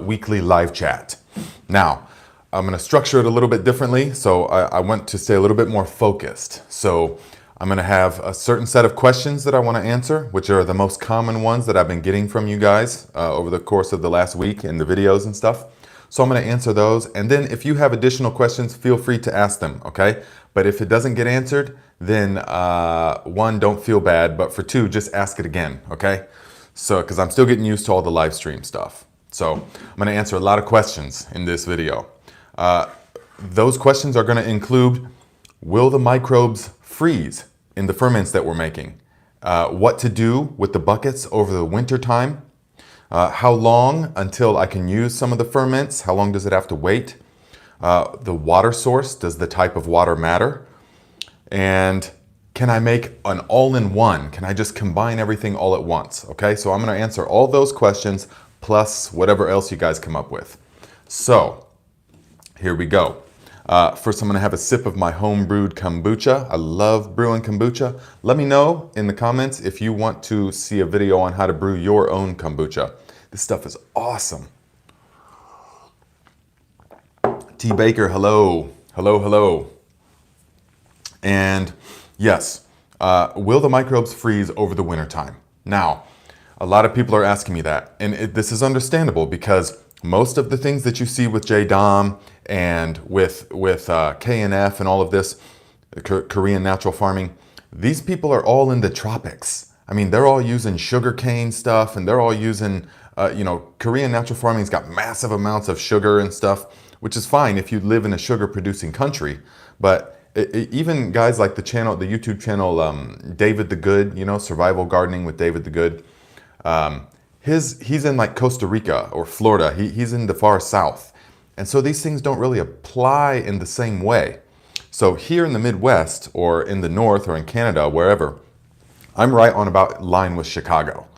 weekly live chat. Now, I'm going to structure it a little bit differently, so I want to stay a little bit more focused. So I'm going to have a certain set of questions that I want to answer, which are the most common ones that I've been getting from you guys over the course of the last week in the videos and stuff. So I'm going to answer those, and then if you have additional questions, feel free to ask them, okay? But if it doesn't get answered, then one, don't feel bad, but for two, just ask it again, okay? So, because I'm still getting used to all the live stream stuff. So I'm going to answer a lot of questions in this video. Those questions are going to include, will the microbes freeze in the ferments that we're making? What to do with the buckets over the winter time? How long until I can use some of the ferments? How long does it have to wait? The water source, does the type of water matter? And can I make an all-in-one? Can I just combine everything all at once? Okay, so I'm going to answer all those questions plus whatever else you guys come up with. So here we go. First, I'm going to have a sip of my home-brewed kombucha. I love brewing kombucha. Let me know in the comments if you want to see a video on how to brew your own kombucha. This stuff is awesome. T. Baker, hello. Hello, hello. And yes, will the microbes freeze over the winter time? Now, a lot of people are asking me that, and this is understandable because most of the things that you see with JDOM and with KNF and all of this, Korean natural farming, these people are all in the tropics. I mean, they're all using sugarcane stuff, and they're all using, Korean natural farming's got massive amounts of sugar and stuff, which is fine if you live in a sugar-producing country. But even guys like the YouTube channel, David the Good, Survival Gardening with David the Good, he's in like Costa Rica or Florida. He's in the far south. And so these things don't really apply in the same way. So here in the Midwest or in the North or in Canada, wherever, I'm right on about line with Chicago.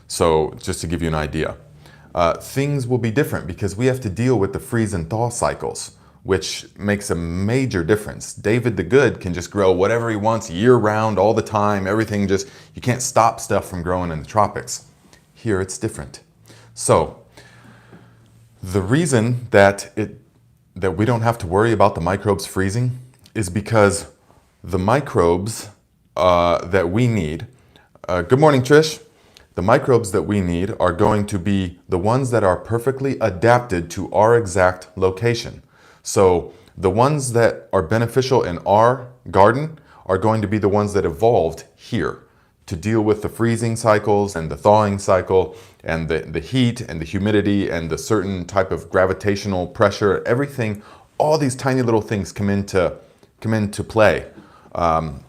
So just to give you an idea, things will be different because we have to deal with the freeze and thaw cycles, which makes a major difference. David the Good can just grow whatever he wants year round, all the time, everything you can't stop stuff from growing in the tropics. Here it's different. So the reason that we don't have to worry about the microbes freezing is because the microbes that we need, good morning Trish, the microbes that we need are going to be the ones that are perfectly adapted to our exact location. So the ones that are beneficial in our garden are going to be the ones that evolved here to deal with the freezing cycles and the thawing cycle and the heat and the humidity and the certain type of gravitational pressure, everything, all these tiny little things come into play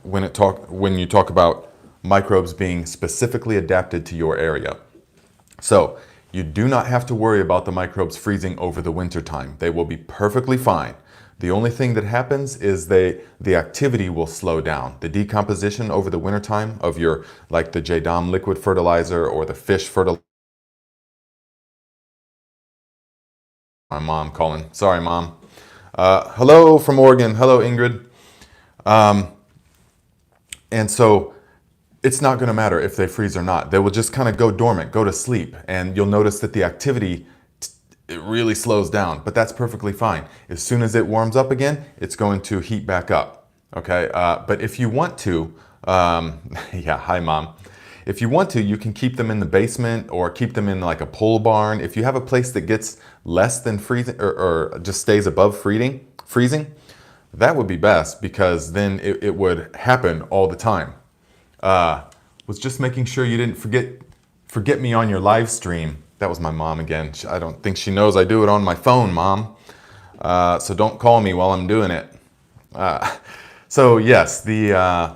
when you talk about microbes being specifically adapted to your area. So you do not have to worry about the microbes freezing over the winter time. They will be perfectly fine. The only thing that happens is the activity will slow down. The decomposition over the wintertime of like the JDOM liquid fertilizer or the fish fertilizer. My mom calling. Sorry, Mom. Hello from Oregon. Hello, Ingrid. And so it's not going to matter if they freeze or not. They will just kind of go dormant, go to sleep, and you'll notice that the activity it really slows down, but that's perfectly fine. As soon as it warms up again, it's going to heat back up, okay? But if you want to, yeah, hi Mom. If you want to, you can keep them in the basement or keep them in like a pole barn. If you have a place that gets less than freezing or just stays above freezing, that would be best because then it would happen all the time. Was just making sure you didn't forget me on your live stream. That was my mom again. I don't think she knows I do it on my phone, Mom. So don't call me while I'm doing it. So yes, the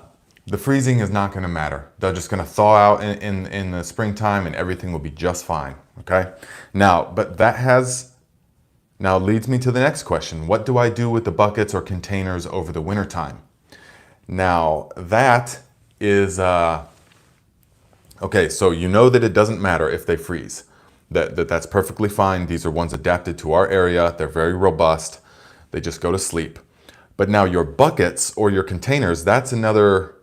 freezing is not going to matter. They're just going to thaw out in the springtime and everything will be just fine, okay? Now leads me to the next question. What do I do with the buckets or containers over the wintertime? Now that is, okay, so you know that it doesn't matter if they freeze. That's perfectly fine. These are ones adapted to our area. They're very robust. They just go to sleep. But now your buckets or your containers, that's another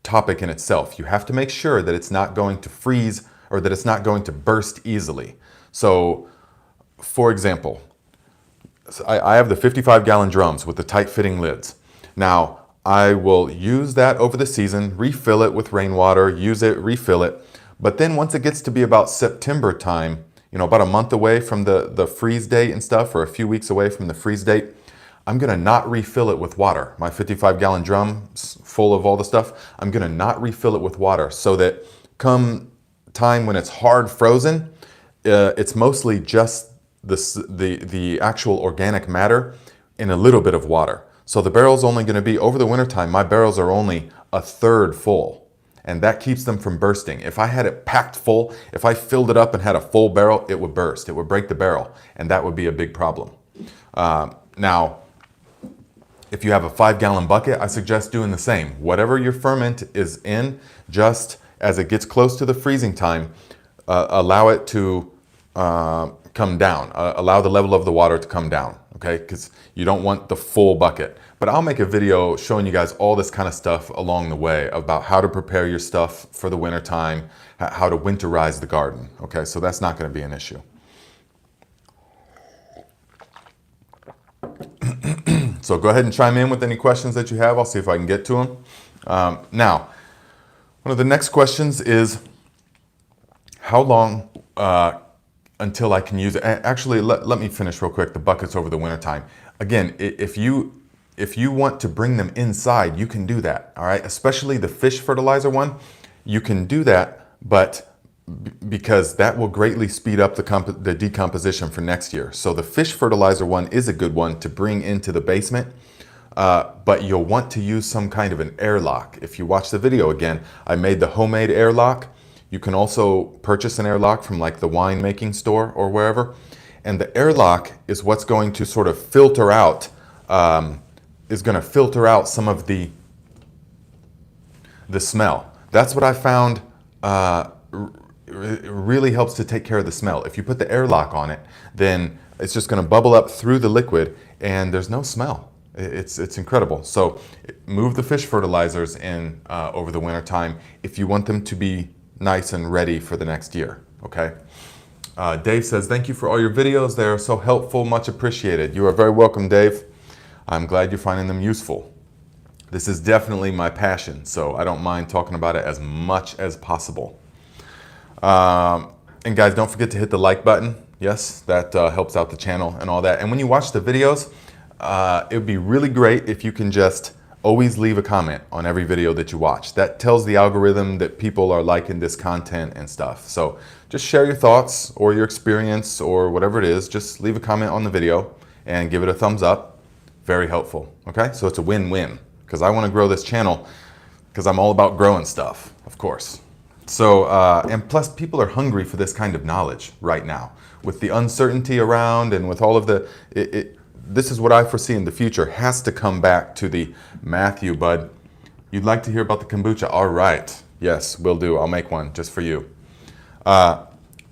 topic in itself. You have to make sure that it's not going to freeze or that it's not going to burst easily. So for example, so I have the 55-gallon drums with the tight-fitting lids. Now, I will use that over the season, refill it with rainwater, use it, refill it. But then once it gets to be about September time, you know, about a month away from the freeze date and stuff, or a few weeks away from the freeze date, I'm gonna not refill it with water. My 55-gallon drum full of all the stuff, I'm gonna not refill it with water so that come time when it's hard frozen, it's mostly just the actual organic matter in a little bit of water. So the barrel's only gonna be, over the wintertime, my barrels are only a third full. And that keeps them from bursting. If I had it packed full, if I filled it up and had a full barrel, it would burst. It would break the barrel, and that would be a big problem. Now, if you have a 5-gallon bucket, I suggest doing the same. Whatever your ferment is in, just as it gets close to the freezing time, allow it to come down. Allow the level of the water to come down, okay? Because you don't want the full bucket. But I'll make a video showing you guys all this kind of stuff along the way about how to prepare your stuff for the winter time, how to winterize the garden, okay? So that's not gonna be an issue. So go ahead and chime in with any questions that you have. I'll see if I can get to them. Now, one of the next questions is, how long until I can use it? Actually, let me finish real quick, the buckets over the winter time. Again, if you want to bring them inside, you can do that, all right? Especially the fish fertilizer one, you can do that, but because that will greatly speed up the decomposition for next year. So the fish fertilizer one is a good one to bring into the basement, but you'll want to use some kind of an airlock. If you watch the video again, I made the homemade airlock. You can also purchase an airlock from like the wine making store or wherever. And the airlock is what's going to sort of filter out, some of the smell. That's what I found really helps to take care of the smell. If you put the airlock on it, then it's just going to bubble up through the liquid and there's no smell. It's incredible. So move the fish fertilizers in over the winter time if you want them to be nice and ready for the next year, okay? Dave says, thank you for all your videos. They are so helpful, much appreciated. You are very welcome, Dave. I'm glad you're finding them useful. This is definitely my passion, so I don't mind talking about it as much as possible. And guys, don't forget to hit the like button. Yes, that helps out the channel and all that. And when you watch the videos, it would be really great if you can just always leave a comment on every video that you watch. That tells the algorithm that people are liking this content and stuff. So just share your thoughts or your experience or whatever it is. Just leave a comment on the video and give it a thumbs up. Very helpful, okay? So it's a win-win because I want to grow this channel because I'm all about growing stuff, of course. So, and plus people are hungry for this kind of knowledge right now. With the uncertainty around and with all of the, this is what I foresee in the future, has to come back to the Matthew, bud. You'd like to hear about the kombucha? All right. Yes, will do. I'll make one just for you.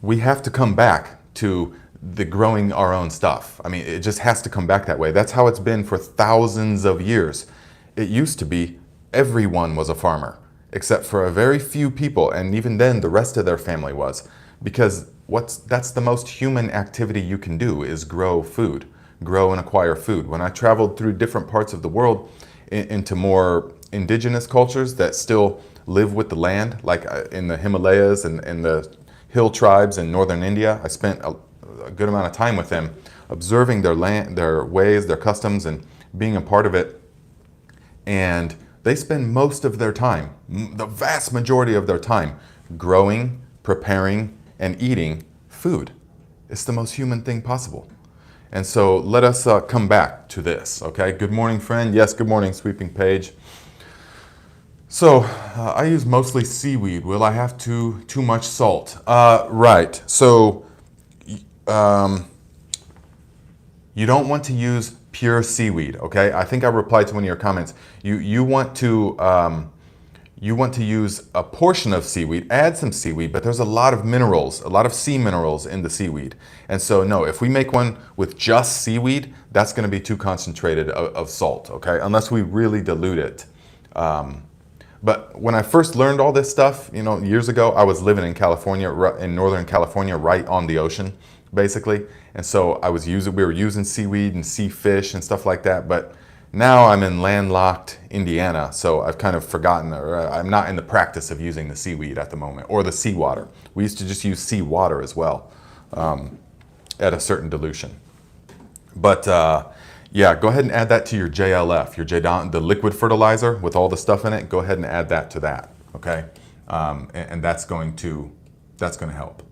We have to come back to the growing our own stuff. I mean, it just has to come back that way. That's how it's been for thousands of years. It used to be everyone was a farmer, except for a very few people, and even then the rest of their family was. Because that's the most human activity you can do is grow food, grow and acquire food. When I traveled through different parts of the world into more indigenous cultures that still live with the land, like in the Himalayas and the hill tribes in northern India, I spent a good amount of time with them, observing their land, their ways, their customs, and being a part of it. And they spend most of their time, the vast majority of their time, growing, preparing, and eating food. It's the most human thing possible. And so let us come back to this, okay? Good morning, friend. Yes, good morning, Sweeping Page. So I use mostly seaweed. Will I have too much salt? Right. So you don't want to use pure seaweed, okay? I think I replied to one of your comments. You want to use a portion of seaweed, add some seaweed, but there's a lot of minerals, a lot of sea minerals in the seaweed. And so no, if we make one with just seaweed, that's gonna be too concentrated of salt, okay? Unless we really dilute it. But when I first learned all this stuff, you know, years ago, I was living in California, in Northern California, right on the ocean, basically. And so we were using seaweed and sea fish and stuff like that, but now I'm in landlocked Indiana, so I've kind of forgotten, or I'm not in the practice of using the seaweed at the moment, or the seawater. We used to just use seawater as well, at a certain dilution. But yeah, go ahead and add that to your JLF, the liquid fertilizer with all the stuff in it. Go ahead and add that to that, okay? And that's going to help.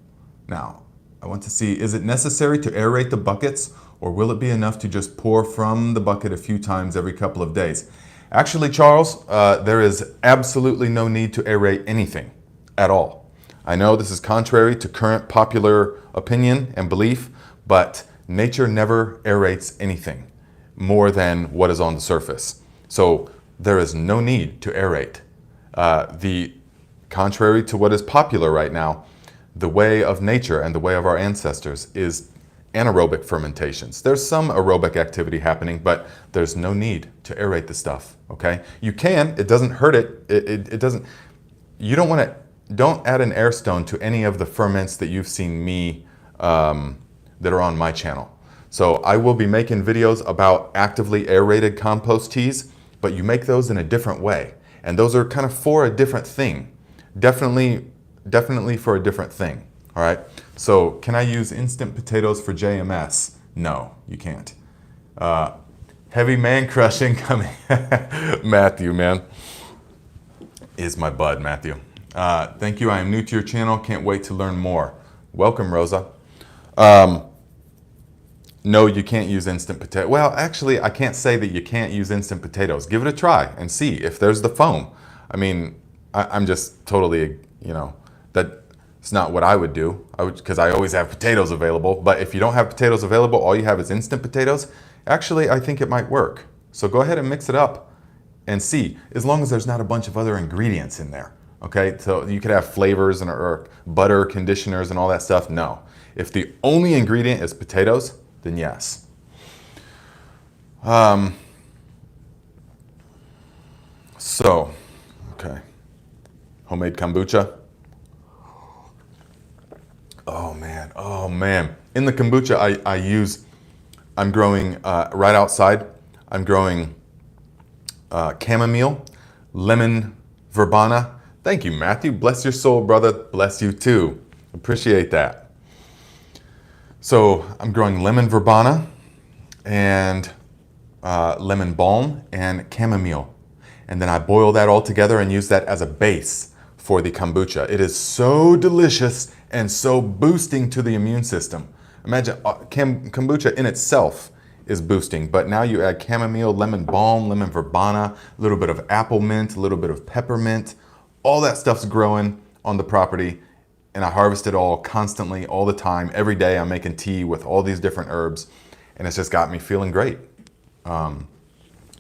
Now, I want to see, is it necessary to aerate the buckets, or will it be enough to just pour from the bucket a few times every couple of days? Actually, Charles, there is absolutely no need to aerate anything at all. I know this is contrary to current popular opinion and belief, but nature never aerates anything more than what is on the surface. So there is no need to aerate. Contrary to what is popular right now, the way of nature and the way of our ancestors is anaerobic fermentations. There's some aerobic activity happening, but there's no need to aerate the stuff, okay? You can, it doesn't hurt it. It doesn't, you don't want to, don't add an air stone to any of the ferments that you've seen me, that are on my channel. So I will be making videos about actively aerated compost teas, but you make those in a different way. And those are kind of for a different thing. Definitely for a different thing, all right? So can I use instant potatoes for JMS? No, you can't. Heavy man crushing coming. Matthew, man, is my bud, Matthew. Thank you, I am new to your channel. Can't wait to learn more. Welcome, Rosa. No, you can't use instant potato. Well, actually, I can't say that you can't use instant potatoes. Give it a try and see if there's the foam. I mean, I'm just totally, you know, that's not what I would do. Because I always have potatoes available. But if you don't have potatoes available, all you have is instant potatoes. Actually, I think it might work. So go ahead and mix it up and see, as long as there's not a bunch of other ingredients in there. Okay, so you could have flavors and or butter, conditioners, and all that stuff. No, if the only ingredient is potatoes, then yes. So, okay, homemade kombucha. Oh man. In the kombucha, I'm growing right outside. I'm growing chamomile, lemon verbena. Thank you, Matthew. Bless your soul, brother. Bless you too. Appreciate that. So I'm growing lemon verbena and lemon balm and chamomile. And then I boil that all together and use that as a base for the kombucha. It is so delicious and so boosting to the immune system. Imagine kombucha in itself is boosting, but now you add chamomile, lemon balm, lemon verbena, a little bit of apple mint, a little bit of peppermint. All that stuff's growing on the property, and I harvest it all constantly, all the time. Every day I'm making tea with all these different herbs, and it's just got me feeling great.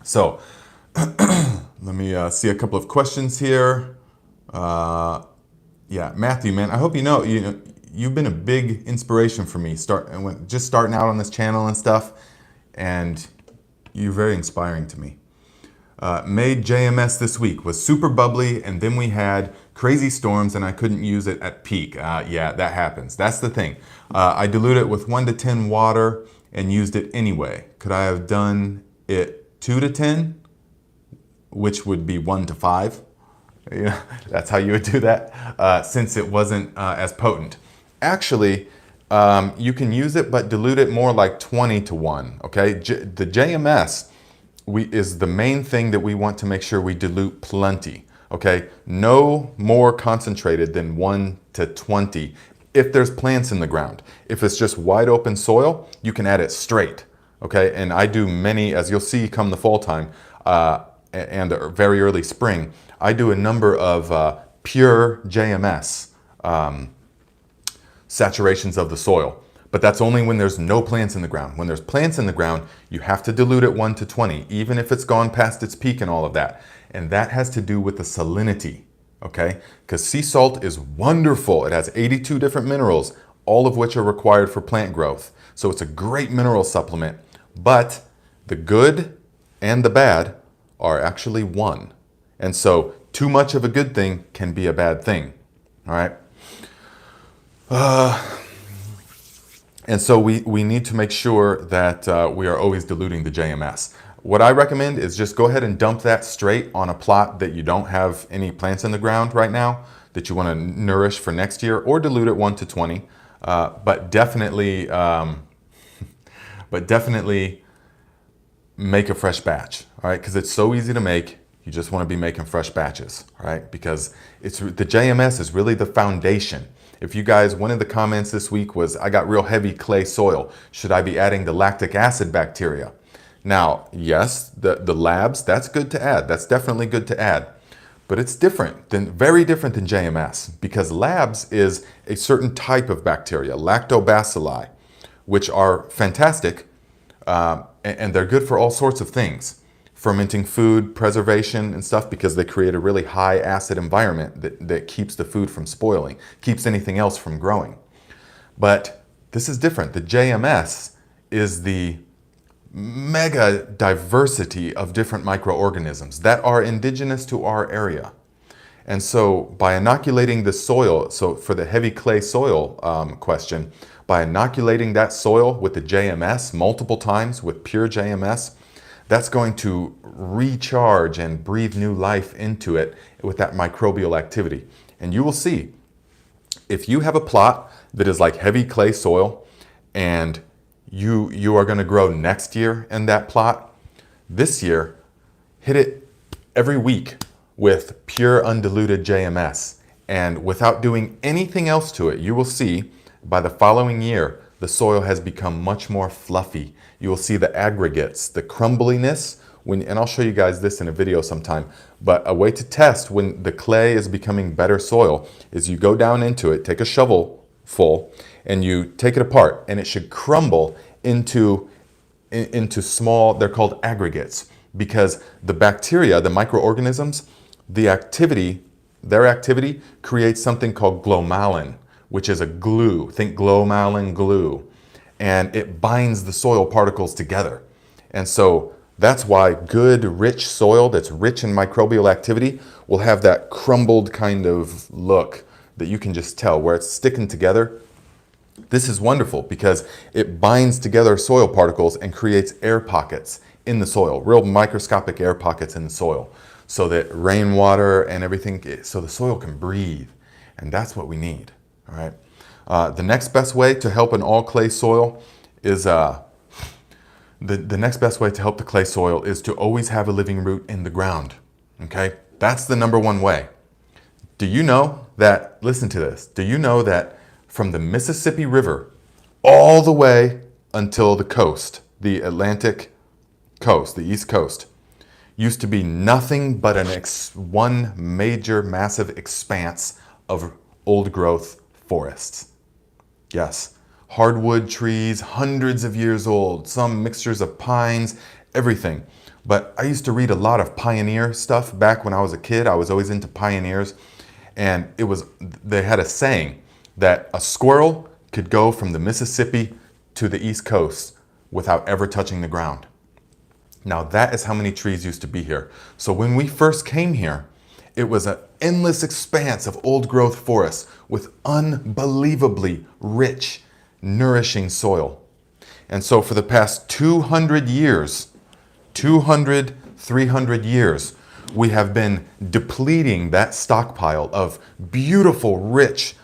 So let me see a couple of questions here. Yeah, Matthew, man, I hope you've been a big inspiration for me. Just starting out on this channel and stuff, and you're very inspiring to me. Made JMS this week, was super bubbly, and then we had crazy storms and I couldn't use it at peak. Yeah, that happens. That's the thing. I dilute it with 1 to 10 water and used it anyway. Could I have done it 2 to 10, which would be 1 to 5? Yeah, that's how you would do that, since it wasn't as potent. Actually, you can use it, but dilute it more like 20 to 1, okay? The JMS is the main thing that we want to make sure we dilute plenty, okay? No more concentrated than 1 to 20 if there's plants in the ground. If it's just wide open soil, you can add it straight, okay? And I do many, as you'll see come the fall time, and very early spring, I do a number of pure JMS saturations of the soil. But that's only when there's no plants in the ground. When there's plants in the ground, you have to dilute it 1 to 20, even if it's gone past its peak and all of that. And that has to do with the salinity, okay? Because sea salt is wonderful. It has 82 different minerals, all of which are required for plant growth. So it's a great mineral supplement. But the good and the bad are actually one. And so too much of a good thing can be a bad thing, all right? And so we need to make sure that we are always diluting the JMS. What I recommend is just go ahead and dump that straight on a plot that you don't have any plants in the ground right now that you want to nourish for next year, or dilute it 1 to 20. But definitely make a fresh batch, all right? Because it's so easy to make. You just want to be making fresh batches, all right? Because the JMS is really the foundation. If you guys, one of the comments this week was, I got real heavy clay soil. Should I be adding the lactic acid bacteria? Now, yes, the labs, that's good to add. That's definitely good to add. But it's very different than JMS, because labs is a certain type of bacteria, lactobacilli, which are fantastic, and they're good for all sorts of things. Fermenting food, preservation and stuff, because they create a really high acid environment that keeps the food from spoiling, keeps anything else from growing. But this is different. The JMS is the mega diversity of different microorganisms that are indigenous to our area. And so by inoculating the soil, so for the heavy clay soil question, by inoculating that soil with the JMS multiple times with pure JMS, that's going to recharge and breathe new life into it with that microbial activity. And you will see, if you have a plot that is like heavy clay soil and you are going to grow next year in that plot, this year, hit it every week with pure undiluted JMS. And without doing anything else to it, you will see by the following year, the soil has become much more fluffy. You will see the aggregates, the crumbliness, and I'll show you guys this in a video sometime, but a way to test when the clay is becoming better soil is you go down into it, take a shovel full, and you take it apart, and it should crumble into small, they're called aggregates, because the bacteria, the microorganisms, their activity creates something called glomalin, which is a glue. Think glomalin glue. And it binds the soil particles together. And so that's why good, rich soil that's rich in microbial activity will have that crumbled kind of look that you can just tell where it's sticking together. This is wonderful because it binds together soil particles and creates air pockets in the soil, real microscopic air pockets in the soil, so that rainwater and everything, so the soil can breathe. And that's what we need, all right? The next best way to help an all clay soil is, the next best way to help the clay soil is to always have a living root in the ground, okay? That's the number one way. Do you know that, listen to this, do you know that from the Mississippi River all the way until the coast, the Atlantic coast, the East Coast, used to be nothing but one major massive expanse of old growth forests? Yes, hardwood trees, hundreds of years old, some mixtures of pines, everything. But I used to read a lot of pioneer stuff back when I was a kid. I was always into pioneers. And they had a saying that a squirrel could go from the Mississippi to the East Coast without ever touching the ground. Now that is how many trees used to be here. So when we first came here, it was an endless expanse of old growth forests with unbelievably rich, nourishing soil. And so for the past 200 years, 300 years, we have been depleting that stockpile of beautiful, rich,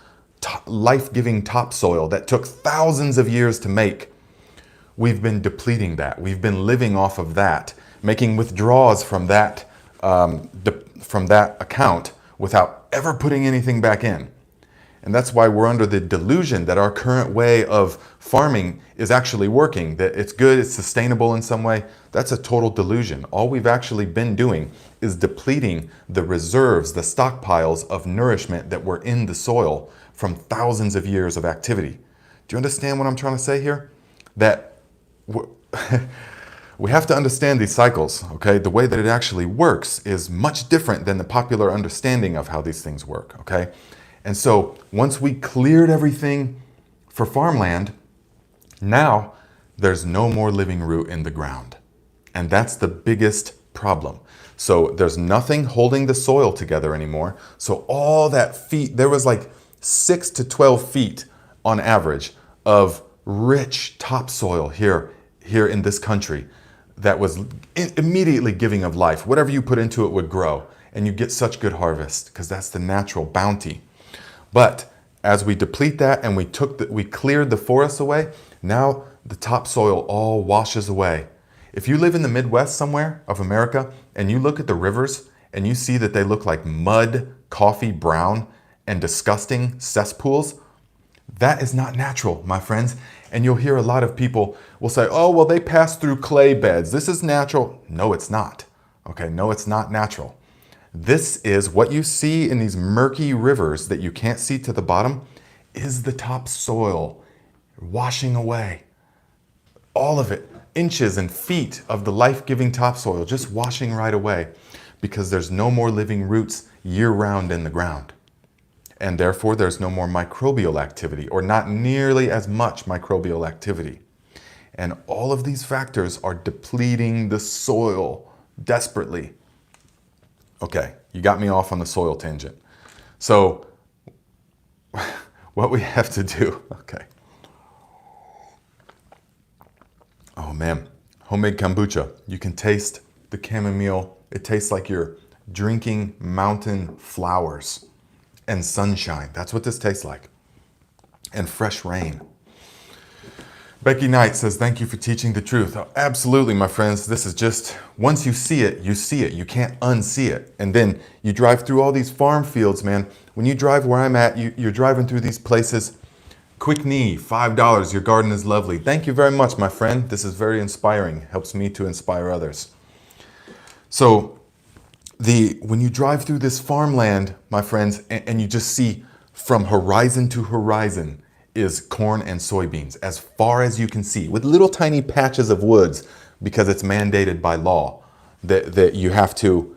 life-giving topsoil that took thousands of years to make. We've been depleting that. We've been living off of that, making withdrawals from that account without ever putting anything back in. And that's why we're under the delusion that our current way of farming is actually working, that it's good, it's sustainable in some way. That's a total delusion. All we've actually been doing is depleting the reserves, the stockpiles of nourishment that were in the soil from thousands of years of activity. Do you understand what I'm trying to say here? That we have to understand these cycles, okay? The way that it actually works is much different than the popular understanding of how these things work, okay? And so once we cleared everything for farmland, now there's no more living root in the ground. And that's the biggest problem. So there's nothing holding the soil together anymore. So all that there was like 6 to 12 feet on average of rich topsoil here in this country that was immediately giving of life. Whatever you put into it would grow, and you get such good harvest because that's the natural bounty. But as we deplete that and we cleared the forests away, now the topsoil all washes away. If you live in the Midwest somewhere of America and you look at the rivers and you see that they look like mud, coffee brown, and disgusting cesspools, that is not natural, my friends. And you'll hear a lot of people will say, oh, well, they pass through clay beds. This is natural. No, it's not. Okay, no, it's not natural. This is what you see in these murky rivers that you can't see to the bottom is the topsoil washing away. All of it, inches and feet of the life-giving topsoil just washing right away because there's no more living roots year-round in the ground. And therefore, there's no more microbial activity, or not nearly as much microbial activity. And all of these factors are depleting the soil desperately. Okay, you got me off on the soil tangent. So, what we have to do, okay. Oh man, homemade kombucha. You can taste the chamomile. It tastes like you're drinking mountain flowers and sunshine. That's what this tastes like. And fresh rain. Becky Knight says, thank you for teaching the truth. Oh, absolutely, my friends. This is just, once you see it, you see it. You can't unsee it. And then you drive through all these farm fields, man. When you drive where I'm at, you're driving through these places. Quick knee, $5. Your garden is lovely. Thank you very much, my friend. This is very inspiring. Helps me to inspire others. So, when you drive through this farmland, my friends, and you just see from horizon to horizon is corn and soybeans, as far as you can see, with little tiny patches of woods, because it's mandated by law that you have to,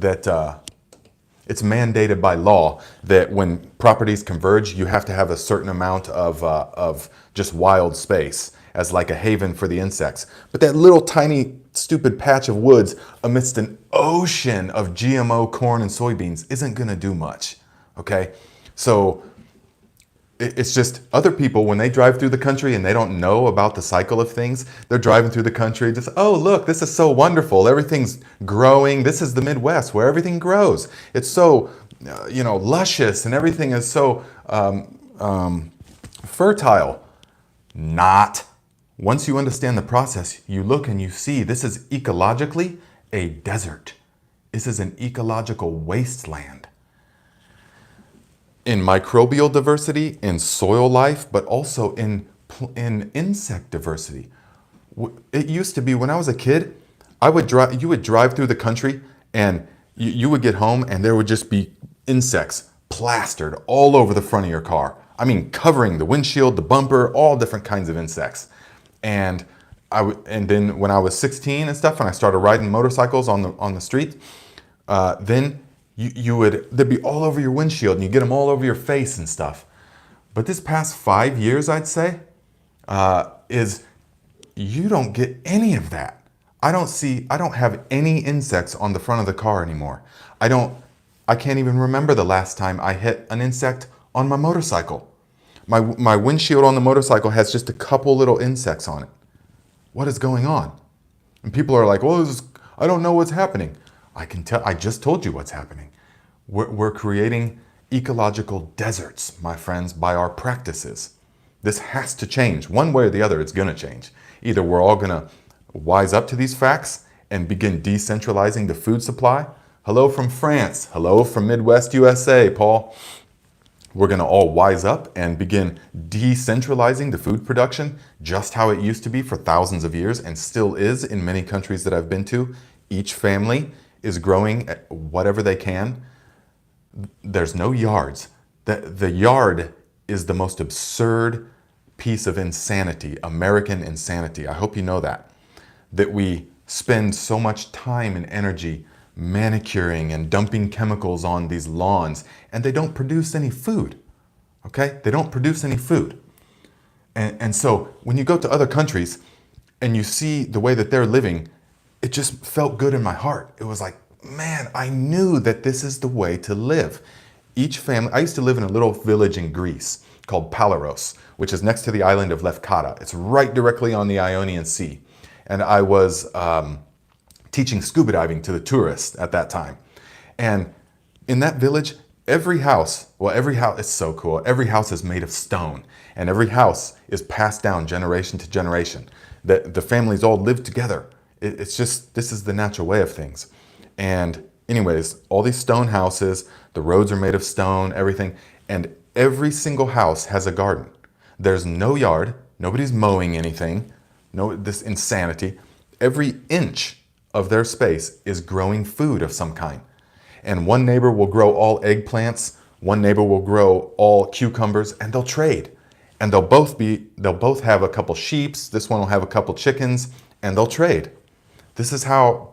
it's mandated by law that when properties converge, you have to have a certain amount of just wild space as like a haven for the insects. But that little tiny stupid patch of woods amidst an ocean of GMO corn and soybeans isn't gonna do much, okay? So it's just other people, when they drive through the country and they don't know about the cycle of things, they're driving through the country just, oh, look, this is so wonderful. Everything's growing. This is the Midwest where everything grows. It's so, luscious and everything is so fertile. Not. Once you understand the process, you look and you see this is ecologically a desert. This is an ecological wasteland. In microbial diversity, in soil life, but also in insect diversity. It used to be when I was a kid, you would drive through the country and you would get home and there would just be insects plastered all over the front of your car. I mean, covering the windshield, the bumper, all different kinds of insects. And then when I was 16 and stuff, and I started riding motorcycles on the street, then they'd be all over your windshield and you get them all over your face and stuff. But this past 5 years, I'd say, is you don't get any of that. I don't have any insects on the front of the car anymore. I can't even remember the last time I hit an insect on my motorcycle. My windshield on the motorcycle has just a couple little insects on it. What is going on? And people are like, well, I don't know what's happening. I can tell, I just told you what's happening. We're creating ecological deserts, my friends, by our practices. This has to change. One way or the other, it's going to change. Either we're all going to wise up to these facts and begin decentralizing the food supply. Hello from France. Hello from Midwest USA, Paul. We're going to all wise up and begin decentralizing the food production just how it used to be for thousands of years and still is in many countries that I've been to. Each family is growing whatever they can. There's no yards. The yard is the most absurd piece of insanity, American insanity. I hope you know that we spend so much time and energy manicuring and dumping chemicals on these lawns, and they don't produce any food, okay? They don't produce any food. And so when you go to other countries and you see the way that they're living, it just felt good in my heart. It was like, man, I knew that this is the way to live. Each family, I used to live in a little village in Greece called Palaros, which is next to the island of Lefkada. It's right directly on the Ionian Sea. And I was teaching scuba diving to the tourists at that time. And in that village, every house, it's so cool. Every house is made of stone, and every house is passed down generation to generation. The families all live together. It's just, this is the natural way of things. And anyways, all these stone houses, the roads are made of stone, everything, and every single house has a garden. There's no yard, nobody's mowing anything, no, this insanity. Every inch of their space is growing food of some kind. And one neighbor will grow all eggplants, one neighbor will grow all cucumbers, and they'll trade. And they'll both have a couple sheeps, this one will have a couple chickens, and they'll trade. This is how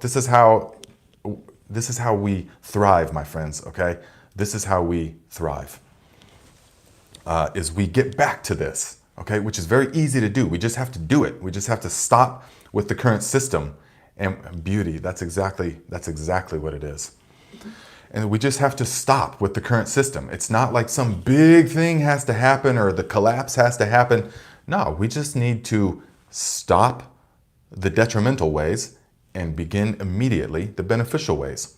we thrive, my friends, okay? This is how we thrive. Is we get back to this, okay? Which is very easy to do. We just have to do it. We just have to stop with the current system. And beauty, that's exactly what it is. And we just have to stop with the current system. It's not like some big thing has to happen or the collapse has to happen. No, we just need to stop the detrimental ways and begin immediately the beneficial ways.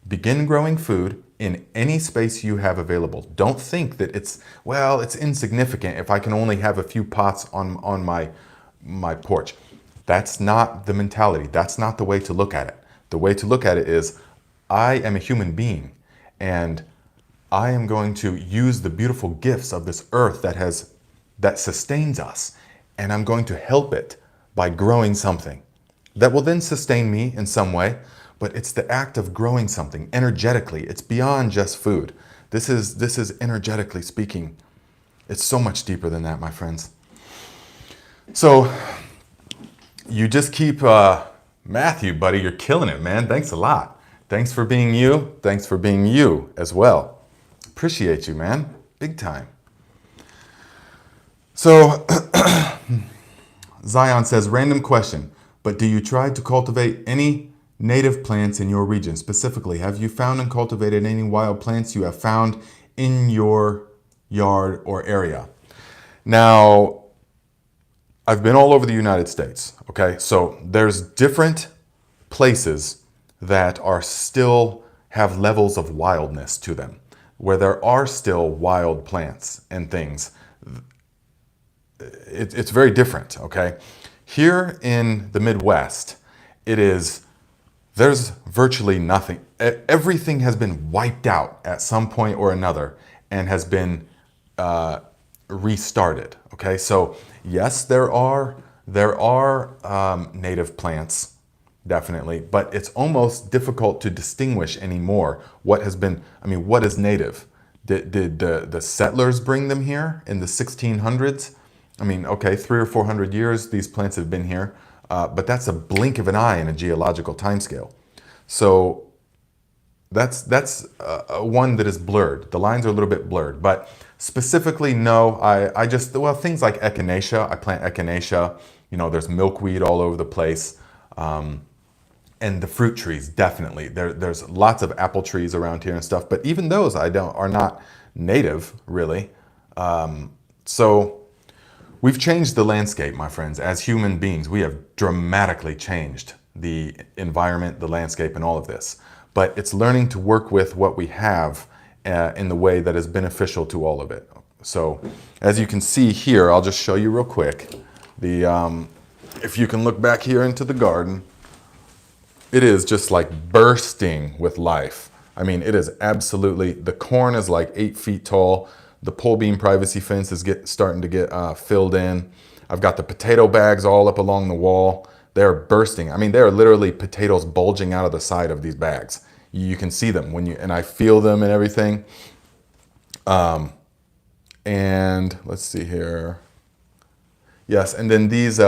Begin growing food in any space you have available. Don't think that it's insignificant if I can only have a few pots on my porch. That's not the mentality. That's not the way to look at it. The way to look at it is, I am a human being, and I am going to use the beautiful gifts of this earth that sustains us, and I'm going to help it by growing something that will then sustain me in some way. But it's the act of growing something energetically. It's beyond just food. This is energetically speaking. It's so much deeper than that, my friends. So you just keep Matthew, buddy. You're killing it, man. Thanks a lot. Thanks for being you. Thanks for being you as well. Appreciate you, man. Big time. So Zion says, random question, but do you try to cultivate any native plants in your region? Specifically, have you found and cultivated any wild plants you have found in your yard or area? Now, I've been all over the United States, okay? So there's different places that are still have levels of wildness to them, where there are still wild plants and things. It's very different, okay? Here in the Midwest, there's virtually nothing. Everything has been wiped out at some point or another and has been restarted, okay? So yes, there are native plants, definitely, but it's almost difficult to distinguish anymore what is native. Did the settlers bring them here in the 1600s? I mean, okay, 300 or 400 years these plants have been here, but that's a blink of an eye in a geological timescale. So that's one that is blurred. The lines are a little bit blurred, but specifically, no. Things like echinacea. I plant echinacea. You know, there's milkweed all over the place. And the fruit trees, definitely. There's lots of apple trees around here and stuff, but even those are not native, really. So we've changed the landscape, my friends. As human beings, we have dramatically changed the environment, the landscape, and all of this. But it's learning to work with what we have in the way that is beneficial to all of it. So as you can see here, I'll just show you real quick. If you can look back here into the garden, it is just like bursting with life. I mean, it is absolutely, the corn is like 8 feet tall. The pole beam privacy fence is starting to get filled in. I've got the potato bags all up along the wall. They're bursting. I mean, they're literally potatoes bulging out of the side of these bags. You can see them and I feel them and everything. And let's see here. Yes, and then these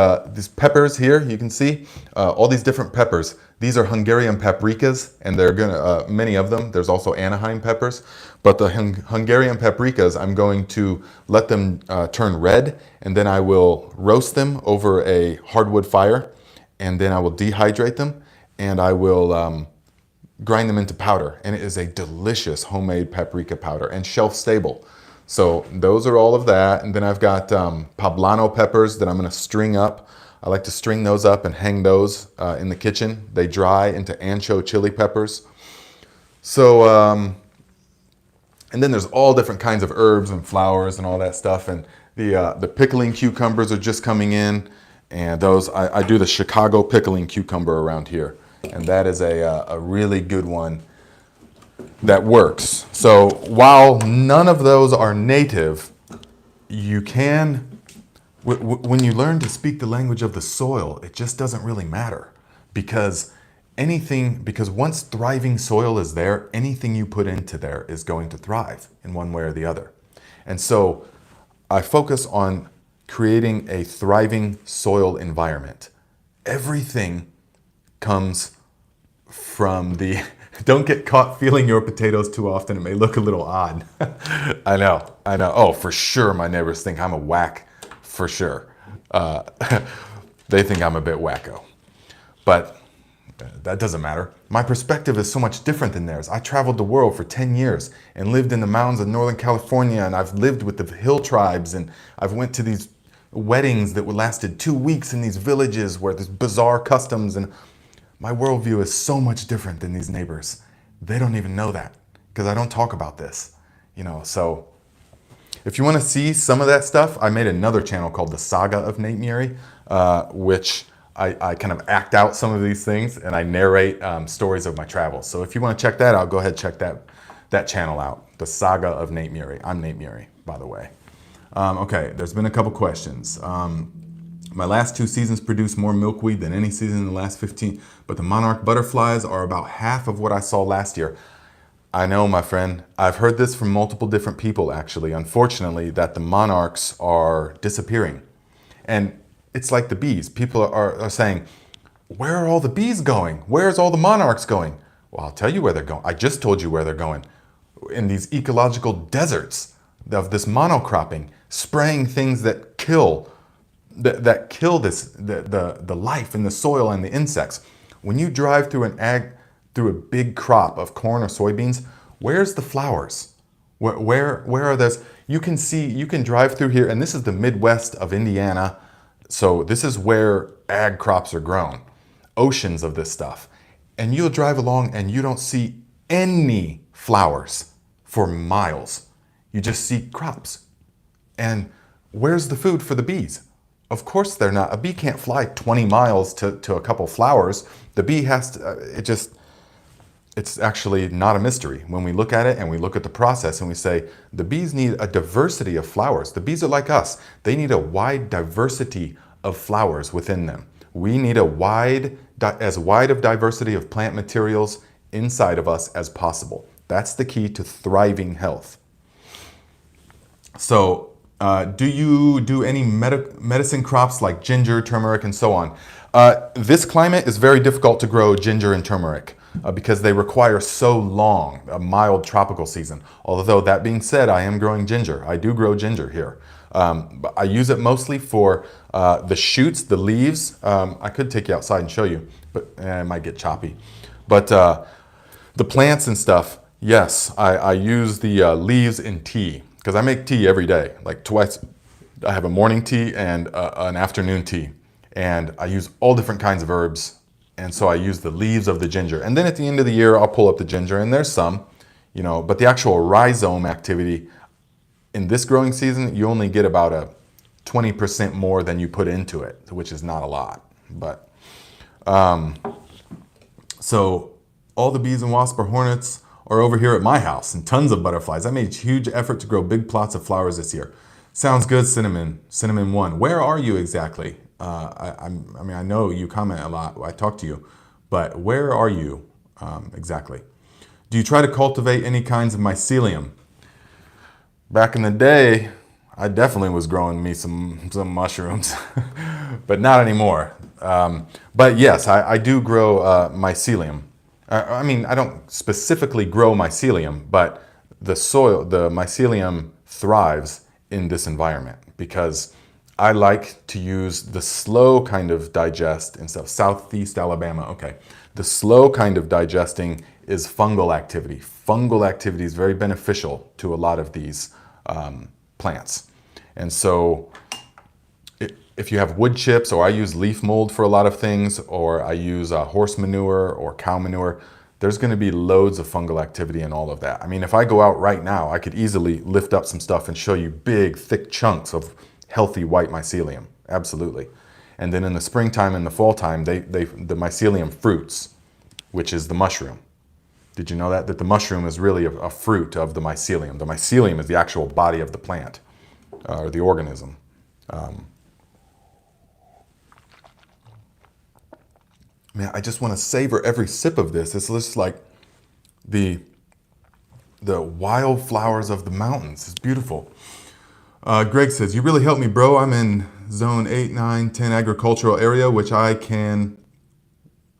peppers here, you can see all these different peppers. These are Hungarian paprikas, and they're many of them. There's also Anaheim peppers, but the Hungarian paprikas, I'm going to let them turn red, and then I will roast them over a hardwood fire, and then I will dehydrate them, and I will grind them into powder, and it is a delicious homemade paprika powder and shelf stable. So those are all of that. And then I've got poblano peppers that I'm going to string up. I like to string those up and hang those in the kitchen. They dry into ancho chili peppers. So, and then there's all different kinds of herbs and flowers and all that stuff. And the pickling cucumbers are just coming in. And those, I do the Chicago pickling cucumber around here. And that is a really good one that works. So while none of those are native, you can, when you learn to speak the language of the soil, it just doesn't really matter. Because once thriving soil is there, anything you put into there is going to thrive in one way or the other. And so I focus on creating a thriving soil environment. Everything comes from the, don't get caught feeling your potatoes too often. It may look a little odd. I know. Oh, for sure my neighbors think I'm a whack, for sure. They think I'm a bit wacko. But that doesn't matter. My perspective is so much different than theirs. I traveled the world for 10 years and lived in the mountains of Northern California, and I've lived with the hill tribes, and I've went to these weddings that lasted 2 weeks in these villages where there's bizarre customs, and my worldview is so much different than these neighbors. They don't even know that because I don't talk about this, so if you want to see some of that stuff, I made another channel called The Saga of Nate Murray, which I kind of act out some of these things and I narrate stories of my travels. So if you want to check that out, go ahead and check that channel out. The Saga of Nate Murray. I'm Nate Murray, by the way. Okay, there's been a couple questions. My last 2 seasons produced more milkweed than any season in the last 15, but the monarch butterflies are about half of what I saw last year. I know, my friend. I've heard this from multiple different people, actually, unfortunately, that the monarchs are disappearing. And it's like the bees. People are saying, where are all the bees going? Where's all the monarchs going? Well, I'll tell you where they're going. I just told you where they're going. In these ecological deserts of this monocropping, spraying things that kill the life in the soil and the insects. When you drive through through a big crop of corn or soybeans, where's the flowers? Where are those? You can drive through here, and this is the Midwest of Indiana. So this is where ag crops are grown, oceans of this stuff. And you'll drive along and you don't see any flowers for miles. You just see crops. And where's the food for the bees? Of course they're not. A bee can't fly 20 miles to a couple flowers. The bee has to, it's actually not a mystery. When we look at it and we look at the process and we say, the bees need a diversity of flowers. The bees are like us. They need a wide diversity of flowers within them. We need as wide of diversity of plant materials inside of us as possible. That's the key to thriving health. So, do you do any medicine crops like ginger, turmeric, and so on? This climate is very difficult to grow ginger and turmeric because they require so long, a mild tropical season. Although that being said, I am growing ginger. I do grow ginger here. But I use it mostly for the shoots, the leaves. I could take you outside and show you, but it might get choppy. But the plants and stuff, yes, I use the leaves in tea. Because I make tea every day, like twice. I have a morning tea and an afternoon tea. And I use all different kinds of herbs. And so I use the leaves of the ginger. And then at the end of the year, I'll pull up the ginger. And there's some, but the actual rhizome activity in this growing season, you only get about a 20% more than you put into it, which is not a lot. But so all the bees and wasps or hornets are over here at my house, and tons of butterflies. I made a huge effort to grow big plots of flowers this year. Sounds good, Cinnamon 1. Where are you exactly? I know you comment a lot. I talk to you, but where are you exactly? Do you try to cultivate any kinds of mycelium? Back in the day, I definitely was growing me some mushrooms, but not anymore. But yes, I do grow mycelium. I don't specifically grow mycelium, but the mycelium thrives in this environment because I like to use the slow kind of digest in Southeast Alabama. Okay, the slow kind of digesting is fungal activity. Fungal activity is very beneficial to a lot of these plants. And so if you have wood chips, or I use leaf mold for a lot of things, or I use horse manure or cow manure, there's going to be loads of fungal activity in all of that. I mean, if I go out right now, I could easily lift up some stuff and show you big, thick chunks of healthy white mycelium. Absolutely. And then in the springtime and the fall time, the mycelium fruits, which is the mushroom. Did you know that? That the mushroom is really a fruit of the mycelium. The mycelium is the actual body of the plant, or the organism. Man, I just want to savor every sip of this. It's just like the wildflowers of the mountains. It's beautiful. Greg says, you really helped me, bro. I'm in zone 8, 9, 10 agricultural area, what can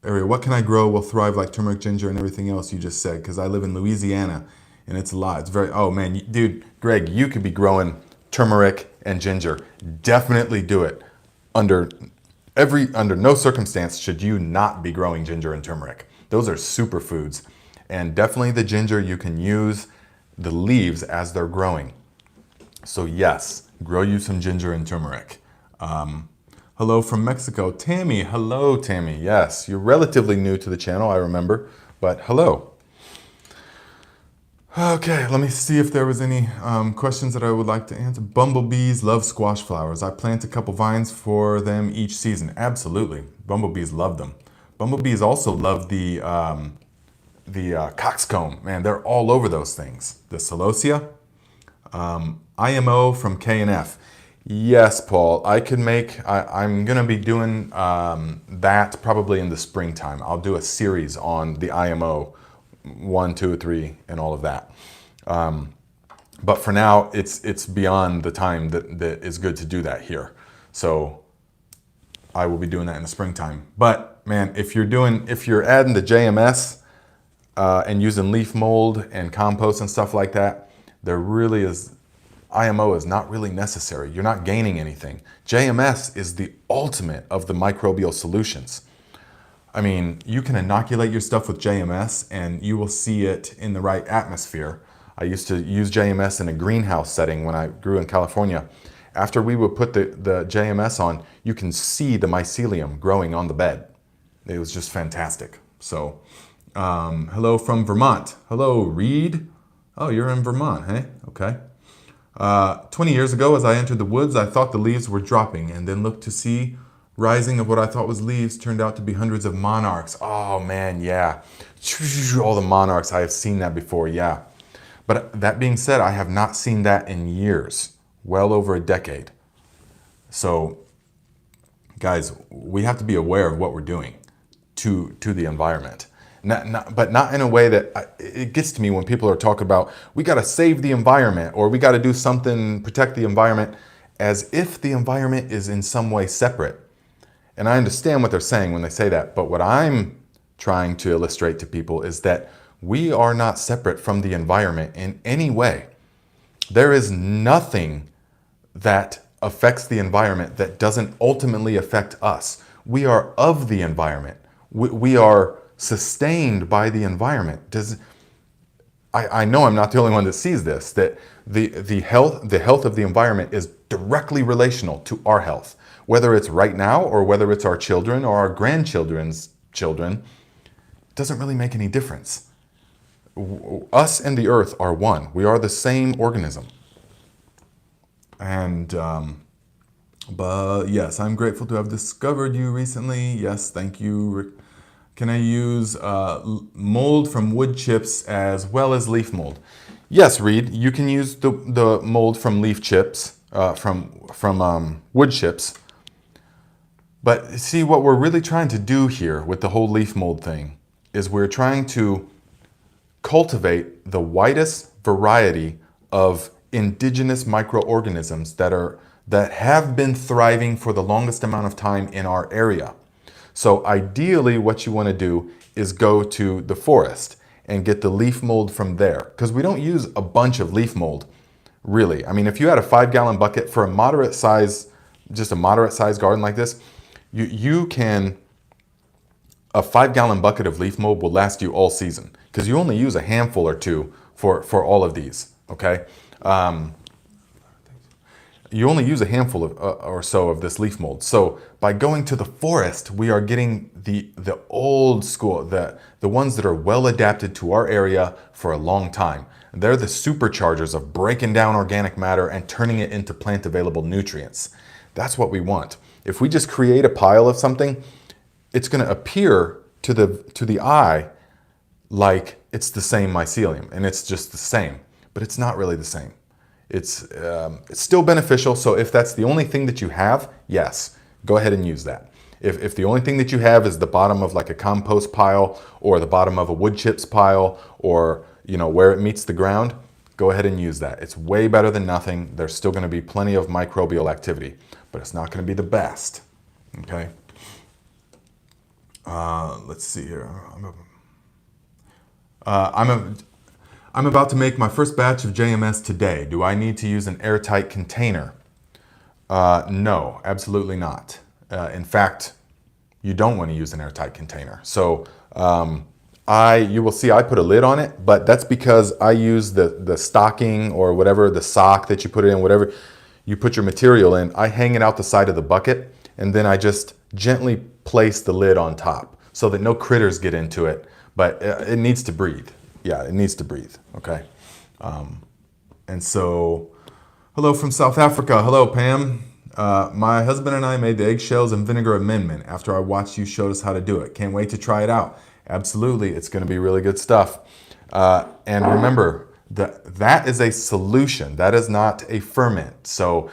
I grow will thrive like turmeric, ginger, and everything else you just said? Because I live in Louisiana, and it's a lot. It's very, oh man, dude, Greg, you could be growing turmeric and ginger. Definitely do it. Under no circumstance should you not be growing ginger and turmeric. Those are superfoods. And definitely the ginger, you can use the leaves as they're growing. So yes, grow you some ginger and turmeric. Hello from Mexico. Tammy, hello Tammy. Yes, you're relatively new to the channel, I remember, but hello. Okay, let me see if there was any questions that I would like to answer. Bumblebees love squash flowers. I plant a couple vines for them each season. Absolutely, bumblebees love them. Bumblebees also love the coxcomb. Man, they're all over those things. The celosia. IMO from K&F. Yes, Paul, I'm gonna be doing that probably in the springtime. I'll do a series on the IMO 1, 2, 3, and all of that. But for now, it's beyond the time that is good to do that here. So I will be doing that in the springtime. But man, if you're adding the JMS and using leaf mold and compost and stuff like that, there really is, IMO is not really necessary. You're not gaining anything. JMS is the ultimate of the microbial solutions. I mean, you can inoculate your stuff with JMS and you will see it in the right atmosphere. I used to use JMS in a greenhouse setting when I grew in California. After we would put the JMS on, you can see the mycelium growing on the bed. It was just fantastic. So, hello from Vermont. Hello, Reed. Oh, you're in Vermont, hey? Okay. 20 years ago, as I entered the woods, I thought the leaves were dropping and then looked to see rising of what I thought was leaves turned out to be hundreds of monarchs. Oh man, yeah. All the monarchs, I have seen that before, yeah. But that being said, I have not seen that in years, well over a decade. So guys, we have to be aware of what we're doing to the environment. But not in a way that, it gets to me when people are talking about, we got to save the environment or we got to do something, protect the environment, as if the environment is in some way separate. And I understand what they're saying when they say that, but what I'm trying to illustrate to people is that we are not separate from the environment in any way. There is nothing that affects the environment that doesn't ultimately affect us. We are of the environment. We are sustained by the environment. I know I'm not the only one that sees this, that the health of the environment is directly relational to our health. Whether it's right now or whether it's our children or our grandchildren's children, it doesn't really make any difference. Us and the earth are one. We are the same organism. And, but yes, I'm grateful to have discovered you recently. Yes, thank you. Can I use mold from wood chips as well as leaf mold? Yes, Reed, you can use the mold from leaf chips, from wood chips. But see, what we're really trying to do here with the whole leaf mold thing is we're trying to cultivate the widest variety of indigenous microorganisms that have been thriving for the longest amount of time in our area. So ideally what you want to do is go to the forest and get the leaf mold from there, because we don't use a bunch of leaf mold, really. I mean, if you had a 5-gallon bucket for a moderate size garden like this, a 5-gallon bucket of leaf mold will last you all season, because you only use a handful or two for all of these, okay? you only use a handful of, or so of this leaf mold. So by going to the forest, we are getting the old school, the ones that are well adapted to our area for a long time. They're the superchargers of breaking down organic matter and turning it into plant available nutrients. That's what we want. If we just create a pile of something, it's going to appear to the eye like it's the same mycelium, and it's just the same, but it's not really the same. It's still beneficial. So if that's the only thing that you have, yes, go ahead and use that. If the only thing that you have is the bottom of like a compost pile or the bottom of a wood chips pile, or where it meets the ground, go ahead and use that. It's way better than nothing. There's still going to be plenty of microbial activity, but it's not going to be the best. Okay. Let's see here. I'm about to make my first batch of JMS today. Do I need to use an airtight container? No, absolutely not. In fact, you don't want to use an airtight container. So you will see I put a lid on it, but that's because I use the stocking or whatever, the sock that you put it in, whatever you put your material in. I hang it out the side of the bucket, and then I just gently place the lid on top so that no critters get into it, but it needs to breathe. Yeah, it needs to breathe, okay? And so, hello from South Africa. Hello, Pam. My husband and I made the eggshells and vinegar amendment after I watched you showed us how to do it. Can't wait to try it out. Absolutely, it's gonna be really good stuff. And remember, that is a solution. That is not a ferment. So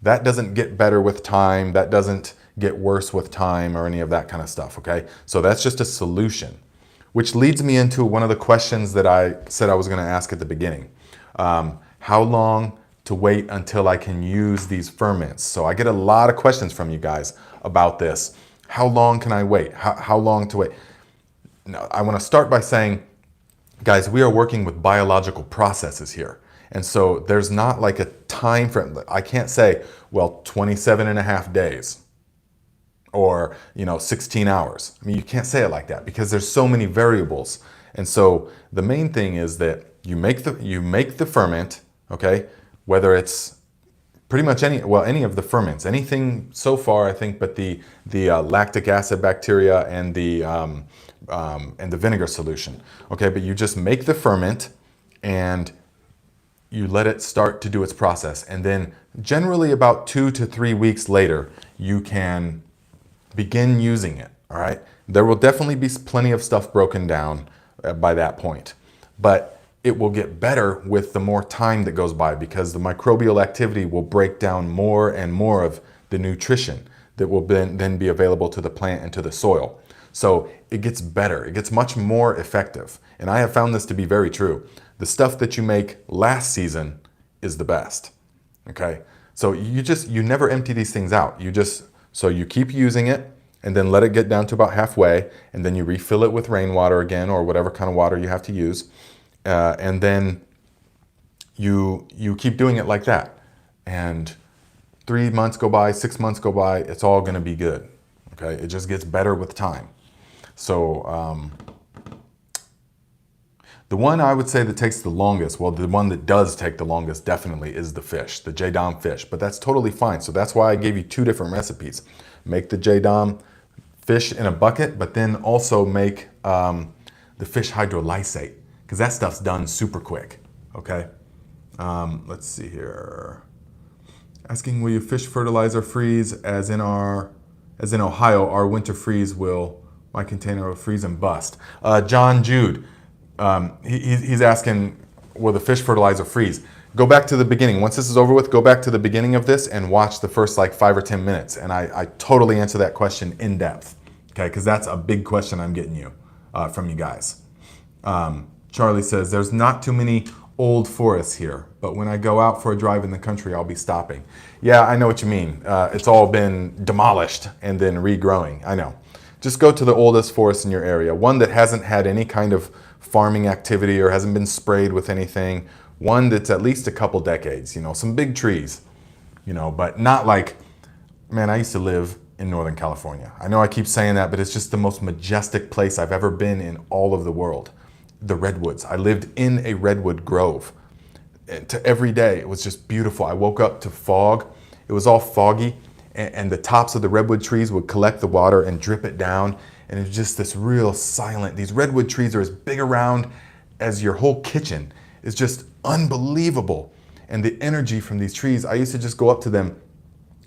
that doesn't get better with time. That doesn't get worse with time or any of that kind of stuff, okay? So that's just a solution. Which leads me into one of the questions that I said I was going to ask at the beginning. How long to wait until I can use these ferments? So I get a lot of questions from you guys about this. How long can I wait? How long to wait? Now, I want to start by saying, guys, we are working with biological processes here. And so there's not like a time frame. I can't say, well, 27 and a half days. Or 16 hours. I mean, you can't say it like that because there's so many variables. And so the main thing is that you make the ferment, okay? Whether it's pretty much any of the ferments, anything so far, I think, but the lactic acid bacteria and the vinegar solution, okay? But you just make the ferment and you let it start to do its process, and then generally about 2 to 3 weeks later, you can begin using it, all right? There will definitely be plenty of stuff broken down by that point, but it will get better with the more time that goes by because the microbial activity will break down more and more of the nutrition that will then be available to the plant and to the soil. So it gets better, it gets much more effective. And I have found this to be very true. The stuff that you make last season is the best, okay? So you never empty these things out. So you keep using it and then let it get down to about halfway, and then you refill it with rainwater again or whatever kind of water you have to use. And then you keep doing it like that. And 3 months go by, 6 months go by, it's all gonna be good, okay? It just gets better with time. So the one I would say that takes the longest, well, the one that does take the longest definitely is the fish, the JDOM fish, but that's totally fine. So that's why I gave you 2 different recipes. Make the JDOM fish in a bucket, but then also make the fish hydrolysate, because that stuff's done super quick, okay? Let's see here. Asking, will you fish fertilizer freeze as in Ohio, our winter freeze my container will freeze and bust. John Jude, he's asking, will the fish fertilizer freeze? Go back to the beginning. Once this is over with, go back to the beginning of this and watch the first like 5 or 10 minutes. And I totally answer that question in depth, okay? Because that's a big question I'm getting from you guys. Charlie says, there's not too many old forests here, but when I go out for a drive in the country, I'll be stopping. Yeah, I know what you mean. It's all been demolished and then regrowing. I know. Just go to the oldest forest in your area, one that hasn't had any kind of farming activity or hasn't been sprayed with anything, one that's at least a couple decades, some big trees, but not like, man, I used to live in Northern California. I know I keep saying that, but it's just the most majestic place I've ever been in all of the world. The redwoods. I lived in a redwood grove. to every day. It was just beautiful. I woke up to fog. It was all foggy, and the tops of the redwood trees would collect the water and drip it down. And it was just this real silent, these redwood trees are as big around as your whole kitchen. It's just unbelievable. And the energy from these trees, I used to just go up to them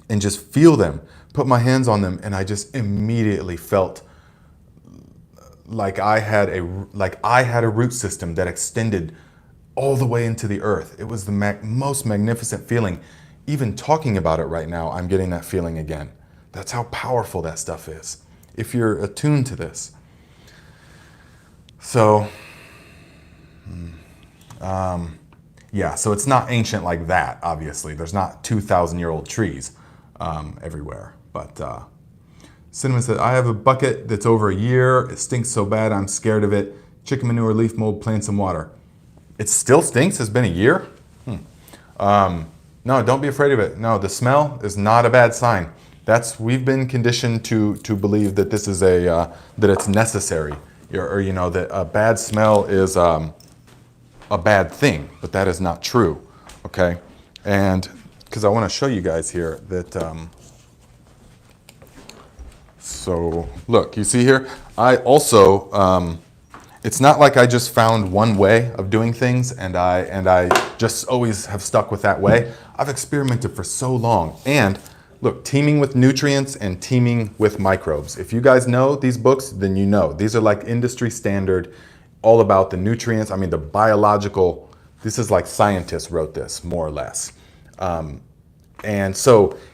and just feel them, put my hands on them, and I just immediately felt like I had a root system that extended all the way into the earth. It was the most magnificent feeling. Even talking about it right now, I'm getting that feeling again. That's how powerful that stuff is, if you're attuned to this. So, yeah, so it's not ancient like that, obviously. There's not 2,000-year-old trees everywhere. But Cinnamon said, I have a bucket that's over a year. It stinks so bad, I'm scared of it. Chicken manure, leaf mold, plants, and water. It still stinks? It's been a year? No, don't be afraid of it. No, the smell is not a bad sign. We've been conditioned to believe that this is that it's necessary, or you know, that a bad smell is a bad thing, but that is not true. Okay, and because I want to show you guys here that. So look, you see here. I also. It's not like I just found one way of doing things and I just always have stuck with that way. I've experimented for so long. And look, teaming with nutrients and teaming with microbes. If you guys know these books, then you know. These are like industry standard, all about the nutrients. I mean, the biological, this is like scientists wrote this, more or less. And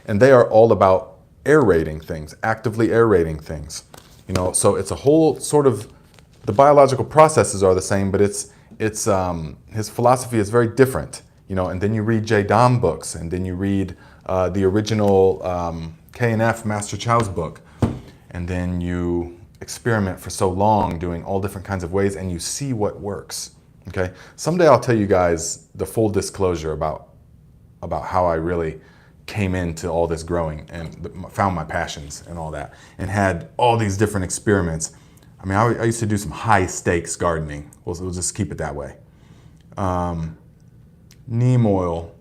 they are all about aerating things, actively aerating things. You know, so it's a whole sort of, the biological processes are the same, but his philosophy is very different, you know. And then you read J. Dom books, and then you read the original K&F Master Chow's book, and then you experiment for so long doing all different kinds of ways, and you see what works. Okay, someday I'll tell you guys the full disclosure about how I really came into all this growing and found my passions and all that, and had all these different experiments. I mean, I used to do some high stakes gardening. We'll just keep it that way. Neem oil.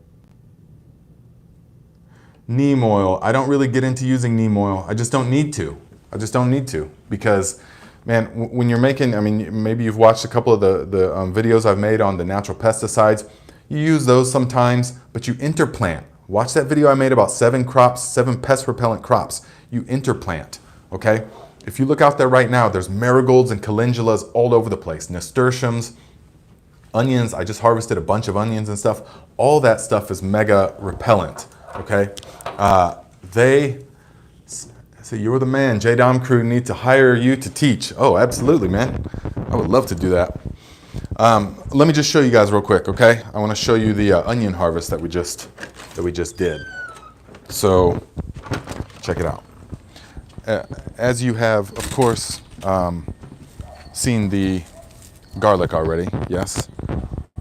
Neem oil. I don't really get into using neem oil. I just don't need to. Because, man, when you're making, I mean, maybe you've watched a couple of the videos I've made on the natural pesticides. You use those sometimes, but you interplant. Watch that video I made about 7 pest repellent crops. You interplant, okay? If you look out there right now, there's marigolds and calendulas all over the place. Nasturtiums, onions. I just harvested a bunch of onions and stuff. All that stuff is mega repellent, okay? So you're the man. J-Dom crew need to hire you to teach. Oh, absolutely, man. I would love to do that. Let me just show you guys real quick, okay? I want to show you the onion harvest that we just did. So check it out. As you have, of course, seen the garlic already, yes.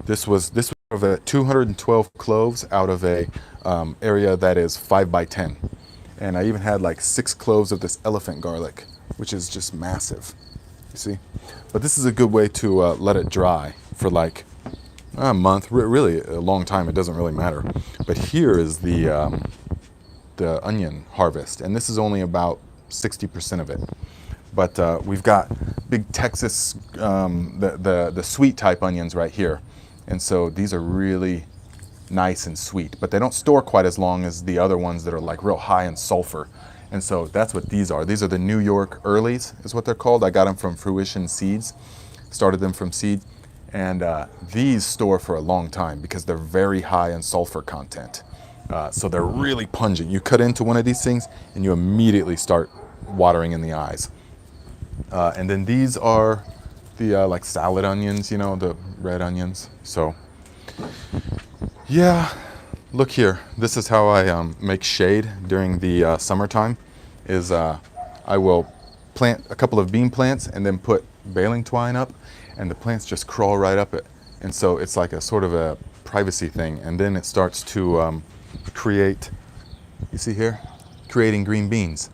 This was of a 212 cloves out of a area that is 5 by 10, and I even had like 6 cloves of this elephant garlic, which is just massive. You see, but this is a good way to let it dry for like a month, really a long time. It doesn't really matter. But here is the onion harvest, and this is only about 60% of it. But we've got big Texas, the sweet type onions right here. And so these are really nice and sweet, but they don't store quite as long as the other ones that are like real high in sulfur. And so that's what these are. These are the New York Earlies is what they're called. I got them from Fruition Seeds, started them from seed. And these store for a long time because they're very high in sulfur content. So they're really pungent. You cut into one of these things and you immediately start watering in the eyes. And then these are the like salad onions, you know, the red onions. So yeah, look here. This is how I make shade during the summertime. I will plant a couple of bean plants and then put baling twine up, and the plants just crawl right up it. And so it's like a sort of a privacy thing. And then it starts to create, you see here, creating green beans.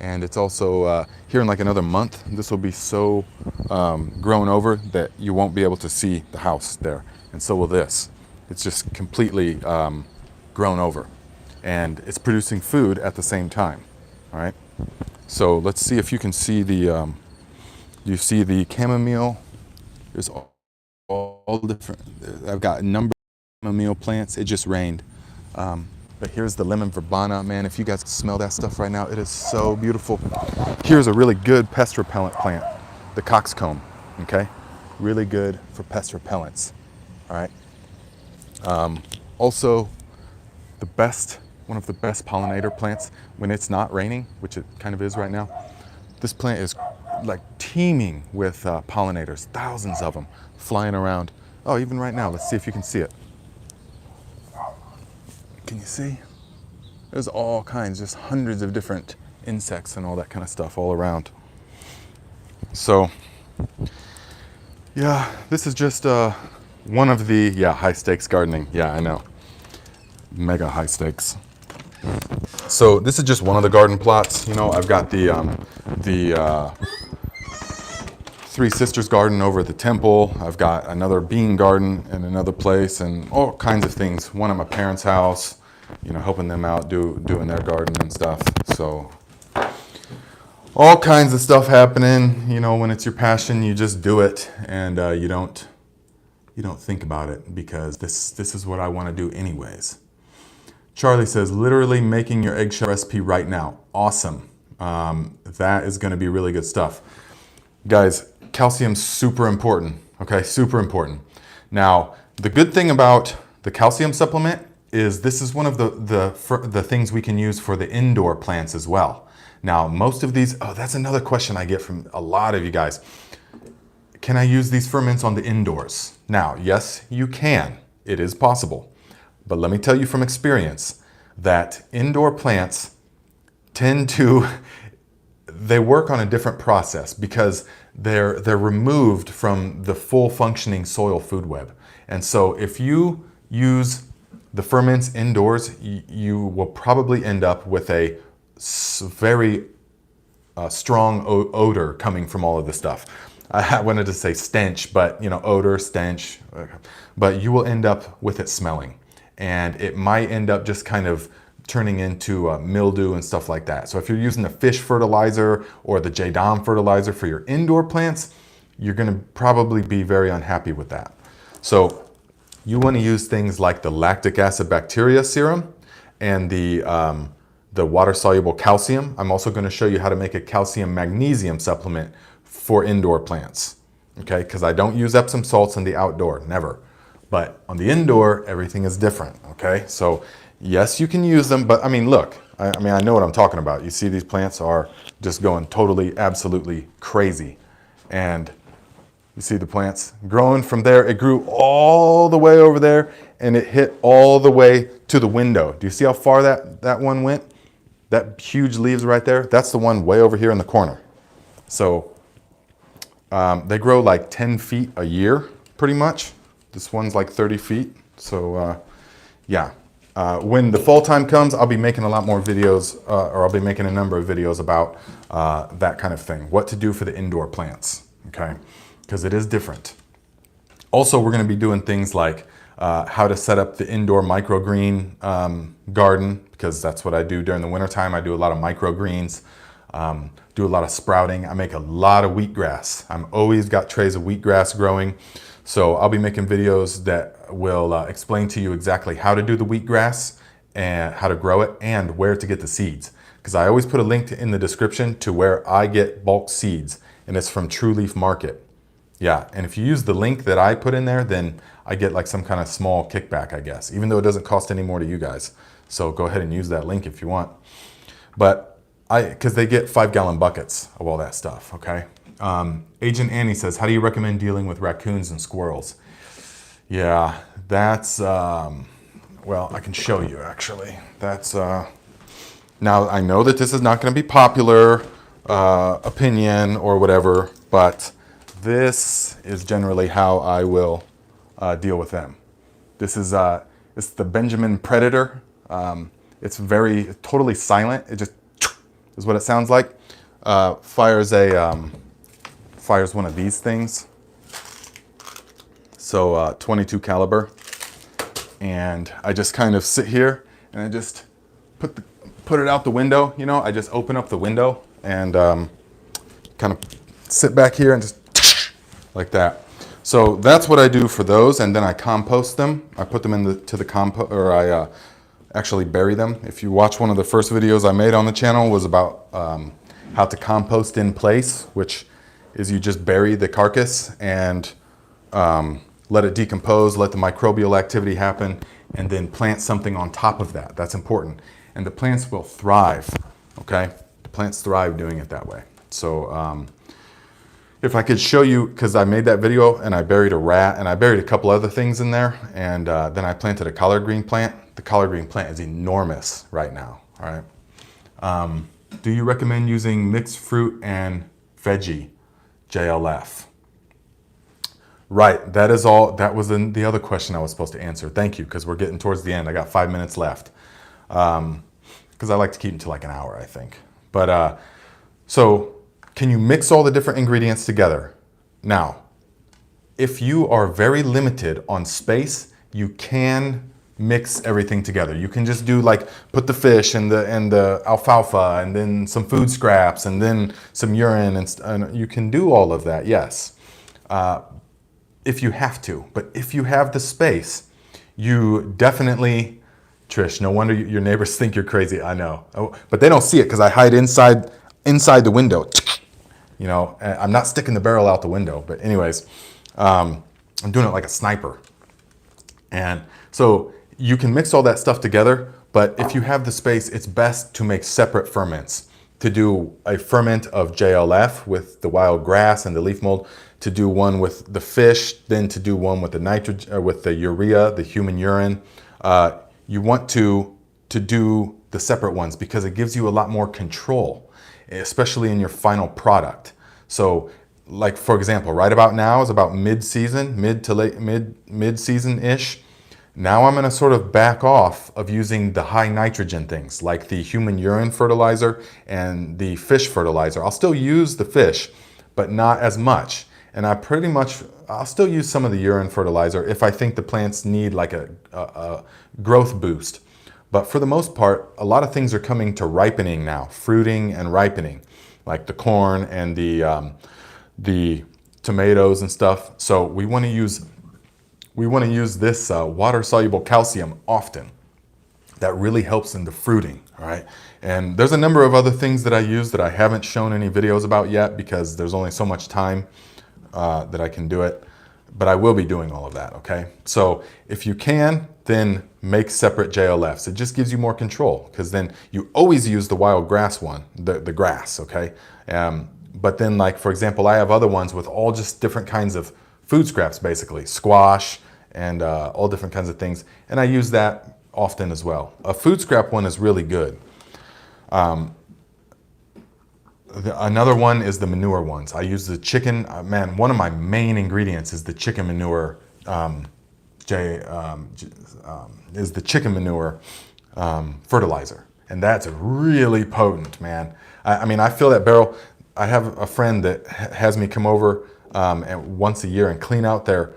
And it's also here in like another month, this will be so grown over that you won't be able to see the house there. And so will this. It's just completely grown over. And it's producing food at the same time, all right? So let's see if you can see the, you see the chamomile. There's all different, I've got a number of chamomile plants. It just rained. But here's the lemon verbena, man. If you guys smell that stuff right now, it is so beautiful. Here's a really good pest repellent plant, the coxcomb, okay? Really good for pest repellents, all right? Also, one of the best pollinator plants when it's not raining, which it kind of is right now. This plant is like teeming with pollinators, thousands of them flying around. Oh, even right now, let's see if you can see it. Can you see? There's all kinds, just hundreds of different insects and all that kind of stuff all around. So, yeah, this is just one of the, high stakes gardening. Yeah, I know. Mega high stakes. So this is just one of the garden plots. You know, I've got the Three Sisters garden over at the temple. I've got another bean garden in another place and all kinds of things. One at my parents' house, you know, helping them out doing their garden and stuff. So all kinds of stuff happening. You know, when it's your passion, you just do it, and you don't think about it, because this is what I want to do anyways. Charlie says, literally making your eggshell recipe right now. Awesome. That is going to be really good stuff. Guys, calcium's super important, okay? Super important. Now, the good thing about the calcium supplement is this is one of the things we can use for the indoor plants as well. Now, most of these, that's another question I get from a lot of you guys. Can I use these ferments on the indoors? Now, yes, you can. It is possible. But let me tell you from experience that indoor plants they work on a different process because they're removed from the full functioning soil food web. And so if you use the ferments indoors, you will probably end up with a very strong odor coming from all of this stuff. I wanted to say stench, but you know, odor, stench, but you will end up with it smelling. And it might end up just kind of turning into mildew and stuff like that. So if you're using the fish fertilizer or the JDOM fertilizer for your indoor plants, you're going to probably be very unhappy with that. So you want to use things like the lactic acid bacteria serum and the water-soluble calcium. I'm also going to show you how to make a calcium magnesium supplement for indoor plants, okay? Because I don't use Epsom salts in the outdoor, never. But on the indoor, everything is different, okay? So yes, you can use them, but I mean, look, I know what I'm talking about. You see these plants are just going totally, absolutely crazy. And you see the plants growing from there. It grew all the way over there and it hit all the way to the window. Do you see how far that one went? That huge leaves right there, that's the one way over here in the corner. So they grow like 10 feet a year, pretty much. This one's like 30 feet. So yeah, when the fall time comes, I'll be making a lot more videos, or I'll be making a number of videos about that kind of thing. What to do for the indoor plants, okay? Because it is different. Also, we're gonna be doing things like how to set up the indoor microgreen garden, because that's what I do during the wintertime. I do a lot of microgreens, do a lot of sprouting. I make a lot of wheatgrass. I'm always got trays of wheatgrass growing. So I'll be making videos that will explain to you exactly how to do the wheatgrass and how to grow it and where to get the seeds. Because I always put a link in the description to where I get bulk seeds, and it's from True Leaf Market. Yeah, and if you use the link that I put in there, then I get like some kind of small kickback, I guess, even though it doesn't cost any more to you guys. So go ahead and use that link if you want. But because they get 5-gallon buckets of all that stuff, okay? Agent Annie says, how do you recommend dealing with raccoons and squirrels? Yeah, that's, well, I can show you actually. That's, now I know that this is not going to be popular opinion or whatever, but this is generally how I will deal with them. This is, it's the Benjamin Predator. It's totally silent. It just is what it sounds like. Fires one of these things. So 22 caliber. and I just kind of sit here and I just put it out the window. You know, I just open up the window and kind of sit back here and just like that. So that's what I do for those, and then I compost them. I put them into the compost, or I actually bury them. If you watch one of the first videos I made on the channel was about how to compost in place, which is you just bury the carcass and let it decompose, let the microbial activity happen, and then plant something on top of that. That's important. And the plants will thrive, okay? The plants thrive doing it that way. So if I could show you, because I made that video and I buried a rat and I buried a couple other things in there, and then I planted a collard green plant. The collard green plant is enormous right now, all right? Do you recommend using mixed fruit and veggie, JLF? Right, that is all. That was the other question I was supposed to answer. Thank you, because we're getting towards the end. I got 5 minutes left, because I like to keep them to like an hour, I think. But so can you mix all the different ingredients together? Now, if you are very limited on space, you can mix everything together. You can just do like put the fish and the alfalfa and then some food scraps and then some urine and you can do all of that, yes. If you have to, but if you have the space, you definitely, Trish, no wonder your neighbors think you're crazy. I know, but they don't see it because I hide inside the window. You know, I'm not sticking the barrel out the window, but anyways, I'm doing it like a sniper. And so you can mix all that stuff together, but if you have the space, it's best to make separate ferments. To do a ferment of JLF with the wild grass and the leaf mold, to do one with the fish, then to do one with the nitrogen, with the urea, the human urine. You want to do the separate ones because it gives you a lot more control, especially in your final product. So like, for example, right about now is about mid-season, mid-season-ish. Now I'm going to sort of back off of using the high nitrogen things like the human urine fertilizer and the fish fertilizer. I'll still use the fish, but not as much. And I'll still use some of the urine fertilizer if I think the plants need like a growth boost. But for the most part, a lot of things are coming to ripening now, fruiting and ripening, like the corn and the tomatoes and stuff. So we want to use this water-soluble calcium often. That really helps in the fruiting, all right? And there's a number of other things that I use that I haven't shown any videos about yet because there's only so much time that I can do it. But I will be doing all of that, okay? So if you can, then make separate JLFs. It just gives you more control because then you always use the wild grass one, the grass, okay? But then like, for example, I have other ones with all just different kinds of food scraps, basically, squash and all different kinds of things. And I use that often as well. A food scrap one is really good. Another one is the manure ones. I use the chicken, man, one of my main ingredients is the chicken manure, fertilizer. And that's really potent, man. I mean, I fill that barrel. I have a friend that has me come over once a year and clean out their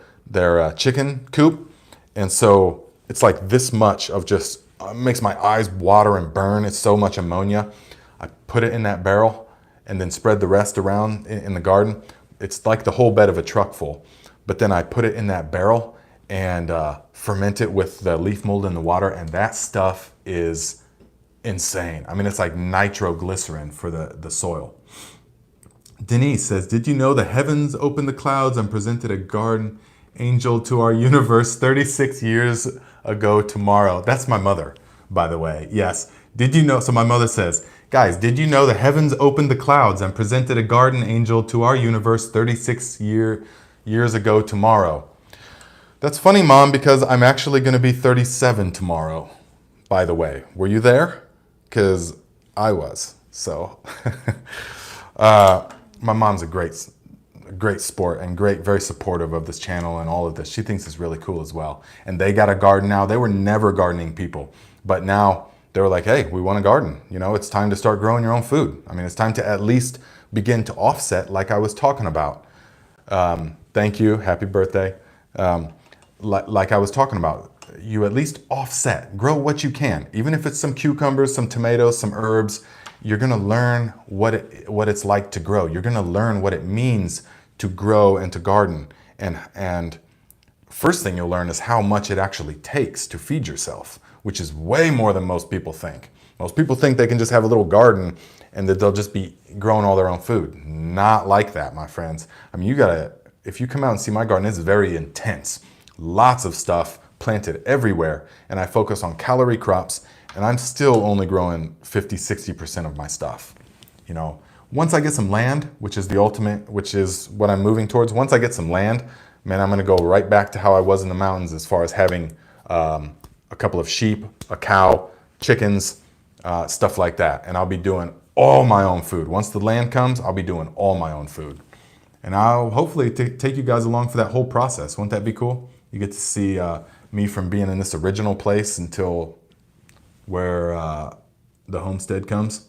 chicken coop. And so it's like this much of just, makes my eyes water and burn. It's so much ammonia. I put it in that barrel and then spread the rest around in the garden. It's like the whole bed of a truck full. But then I put it in that barrel and ferment it with the leaf mold in the water, and that stuff is insane. I mean, it's like nitroglycerin for the soil. Denise says, did you know the heavens opened the clouds and presented a guardian angel to our universe 36 years ago tomorrow? That's my mother, by the way. Yes. Did you know? So my mother says, guys, did you know the heavens opened the clouds and presented a guardian angel to our universe 36 years ago tomorrow? That's funny, Mom, because I'm actually going to be 37 tomorrow, by the way. Were you there? Because I was. So my mom's a great sport and very supportive of this channel and all of this. She thinks it's really cool as well. And they got a garden now. They were never gardening people, but now they were like, hey, we want a garden. You know, it's time to start growing your own food. I mean, it's time to at least begin to offset like I was talking about. Thank you. Happy birthday. Like I was talking about, you at least offset, grow what you can. Even if it's some cucumbers, some tomatoes, some herbs, you're gonna learn what it's like to grow. You're gonna learn what it means to grow and to garden. And first thing you'll learn is how much it actually takes to feed yourself, which is way more than most people think. Most people think they can just have a little garden and that they'll just be growing all their own food. Not like that, my friends. I mean, if you come out and see my garden, it's very intense. Lots of stuff planted everywhere, and I focus on calorie crops, and I'm still only growing 50, 60% of my stuff. You know, once I get some land, which is the ultimate, which is what I'm moving towards, once I get some land, man, I'm gonna go right back to how I was in the mountains as far as having a couple of sheep, a cow, chickens, stuff like that. And I'll be doing all my own food. Once the land comes, I'll be doing all my own food. And I'll hopefully take you guys along for that whole process. Wouldn't that be cool? You get to see me from being in this original place until where the homestead comes.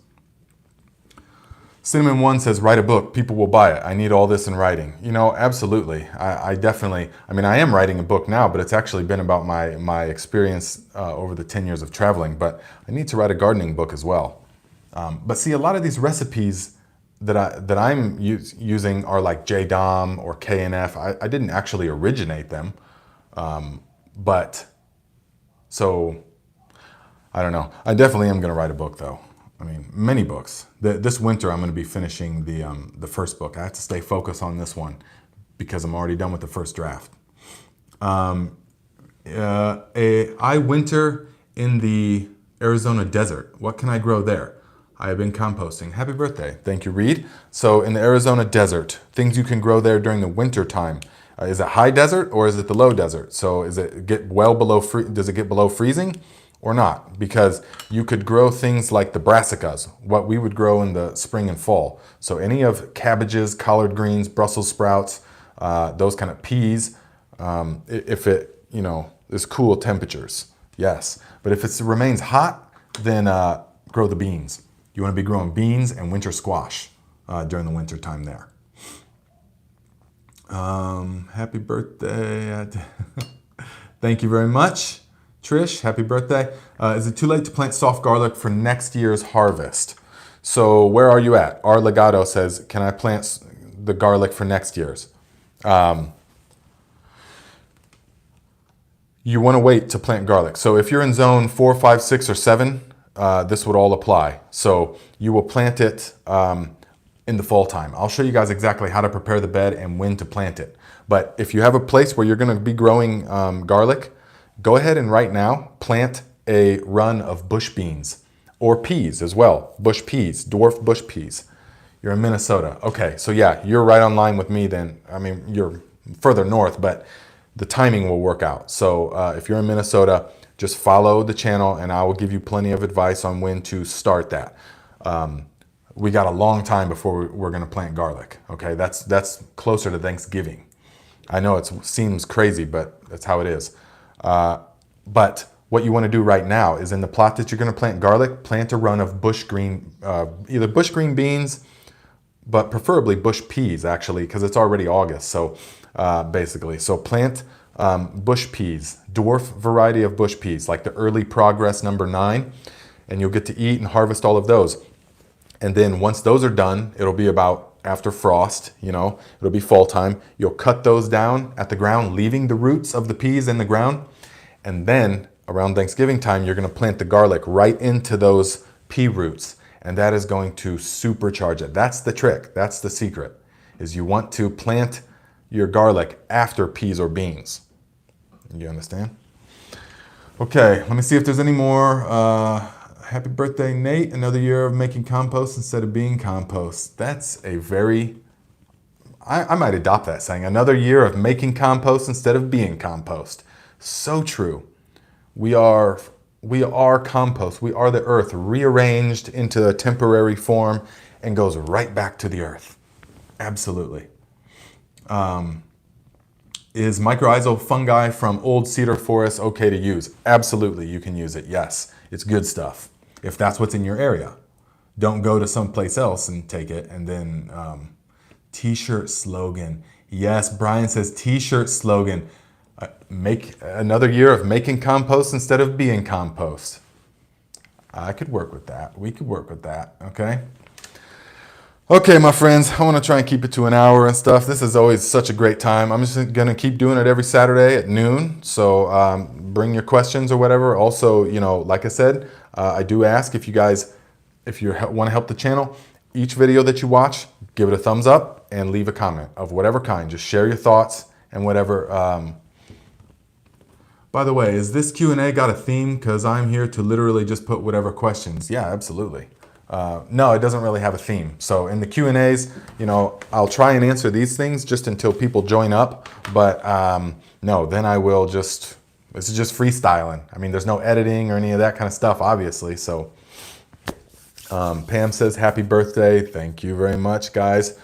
Cinnamon One says, write a book, people will buy it. I need all this in writing. You know, absolutely. I definitely, I mean, I am writing a book now, but it's actually been about my experience over the 10 years of traveling, but I need to write a gardening book as well. But see, a lot of these recipes that I'm using are like JDOM or KNF. I didn't actually originate them, but so I don't know. I definitely am going to write a book though. I mean, many books. This winter, I'm going to be finishing the first book. I have to stay focused on this one because I'm already done with the first draft. I winter in the Arizona desert. What can I grow there? I have been composting. Happy birthday. Thank you, Reed. So in the Arizona desert, things you can grow there during the winter time. Is it high desert or is it the low desert? So does it get below freezing or not? Because you could grow things like the brassicas, what we would grow in the spring and fall. So any of cabbages, collard greens, Brussels sprouts, those kind of peas, if it, you know, is cool temperatures, yes. But if it remains hot, then grow the beans. You want to be growing beans and winter squash during the winter time there. Happy birthday. Thank you very much, Trish. Happy birthday. Is it too late to plant soft garlic for next year's harvest? So where are you at? Our Legado says, can I plant the garlic for next year's? You want to wait to plant garlic. So if you're in zone 4, 5, 6, or 7, this would all apply. So you will plant it in the fall time. I'll show you guys exactly how to prepare the bed and when to plant it. But if you have a place where you're going to be growing garlic, go ahead and right now plant a run of bush beans or peas as well. Bush peas, dwarf bush peas. You're in Minnesota. Okay, so yeah, you're right on line with me then. I mean, you're further north, but the timing will work out. So if you're in Minnesota, just follow the channel and I will give you plenty of advice on when to start that. We got a long time before we're gonna plant garlic, okay? That's closer to Thanksgiving. I know it seems crazy, but that's how it is. But what you wanna do right now is in the plot that you're gonna plant garlic, plant a run of bush green, either bush green beans, but preferably bush peas actually, because it's already August, so basically. So plant bush peas, dwarf variety of bush peas, like the early progress number 9, and you'll get to eat and harvest all of those. And then once those are done, it'll be about after frost, you know, it'll be fall time. You'll cut those down at the ground, leaving the roots of the peas in the ground. And then around Thanksgiving time, you're gonna plant the garlic right into those pea roots. And that is going to supercharge it. That's the trick, that's the secret, is you want to plant your garlic after peas or beans. You understand? Okay, let me see if there's any more. Happy birthday, Nate. Another year of making compost instead of being compost. That's a very, I might adopt that saying. Another year of making compost instead of being compost. So true. We are compost. We are the earth rearranged into a temporary form and goes right back to the earth. Absolutely. Is mycorrhizal fungi from old cedar forests okay to use? Absolutely, you can use it, yes. It's good stuff, if that's what's in your area. Don't go to someplace else and take it. And then t-shirt slogan. Yes, Brian says t-shirt slogan. Make another year of making compost instead of being compost. I could work with that. We could work with that, okay? Okay, my friends, I want to try and keep it to an hour and stuff. This is always such a great time. I'm just going to keep doing it every Saturday at noon. So bring your questions or whatever. Also, you know, like I said, I do ask if you guys, if you want to help the channel, each video that you watch, give it a thumbs up and leave a comment of whatever kind. Just share your thoughts and whatever. By the way, is this Q&A got a theme? Because I'm here to literally just put whatever questions. Yeah, absolutely. No, it doesn't really have a theme. So in the Q&As, you know, I'll try and answer these things just until people join up. But no, then I will just, this is just freestyling. I mean, there's no editing or any of that kind of stuff, obviously. So Pam says, happy birthday. Thank you very much, guys.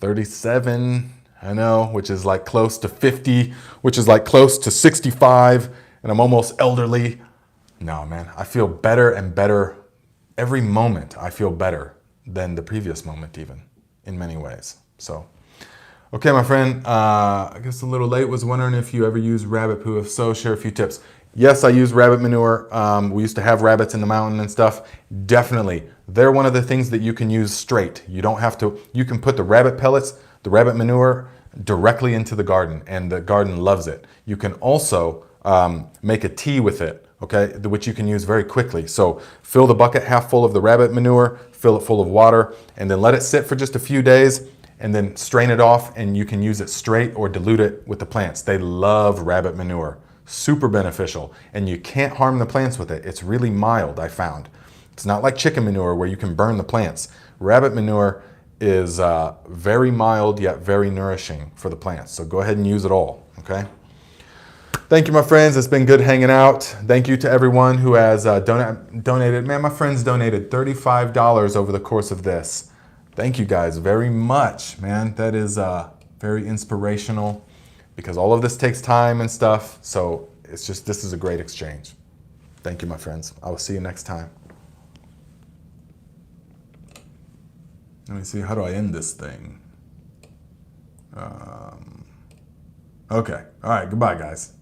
37. I know, which is like close to 50, which is like close to 65, and I'm almost elderly. No, man, I feel better and better. Every moment I feel better than the previous moment even, in many ways. So, okay, my friend, I guess a little late, was wondering if you ever use rabbit poo. If so, share a few tips. Yes, I use rabbit manure. We used to have rabbits in the mountain and stuff. Definitely. They're one of the things that you can use straight. You don't have to, you can put the rabbit pellets, the rabbit manure directly into the garden, and the garden loves it. You can also make a tea with it, okay, which you can use very quickly. So fill the bucket half full of the rabbit manure, fill it full of water, and then let it sit for just a few days, and then strain it off, and you can use it straight or dilute it with the plants. They love rabbit manure. Super beneficial, and you can't harm the plants with it. It's really mild, I found. It's not like chicken manure where you can burn the plants. Rabbit manure is very mild yet very nourishing for the plants. So go ahead and use it all, okay? Thank you, my friends. It's been good hanging out. Thank you to everyone who has donated. Man, my friends donated $35 over the course of this. Thank you guys very much, man. That is very inspirational because all of this takes time and stuff. So it's just, this is a great exchange. Thank you, my friends. I will see you next time. Let me see, how do I end this thing? Okay, all right, goodbye, guys.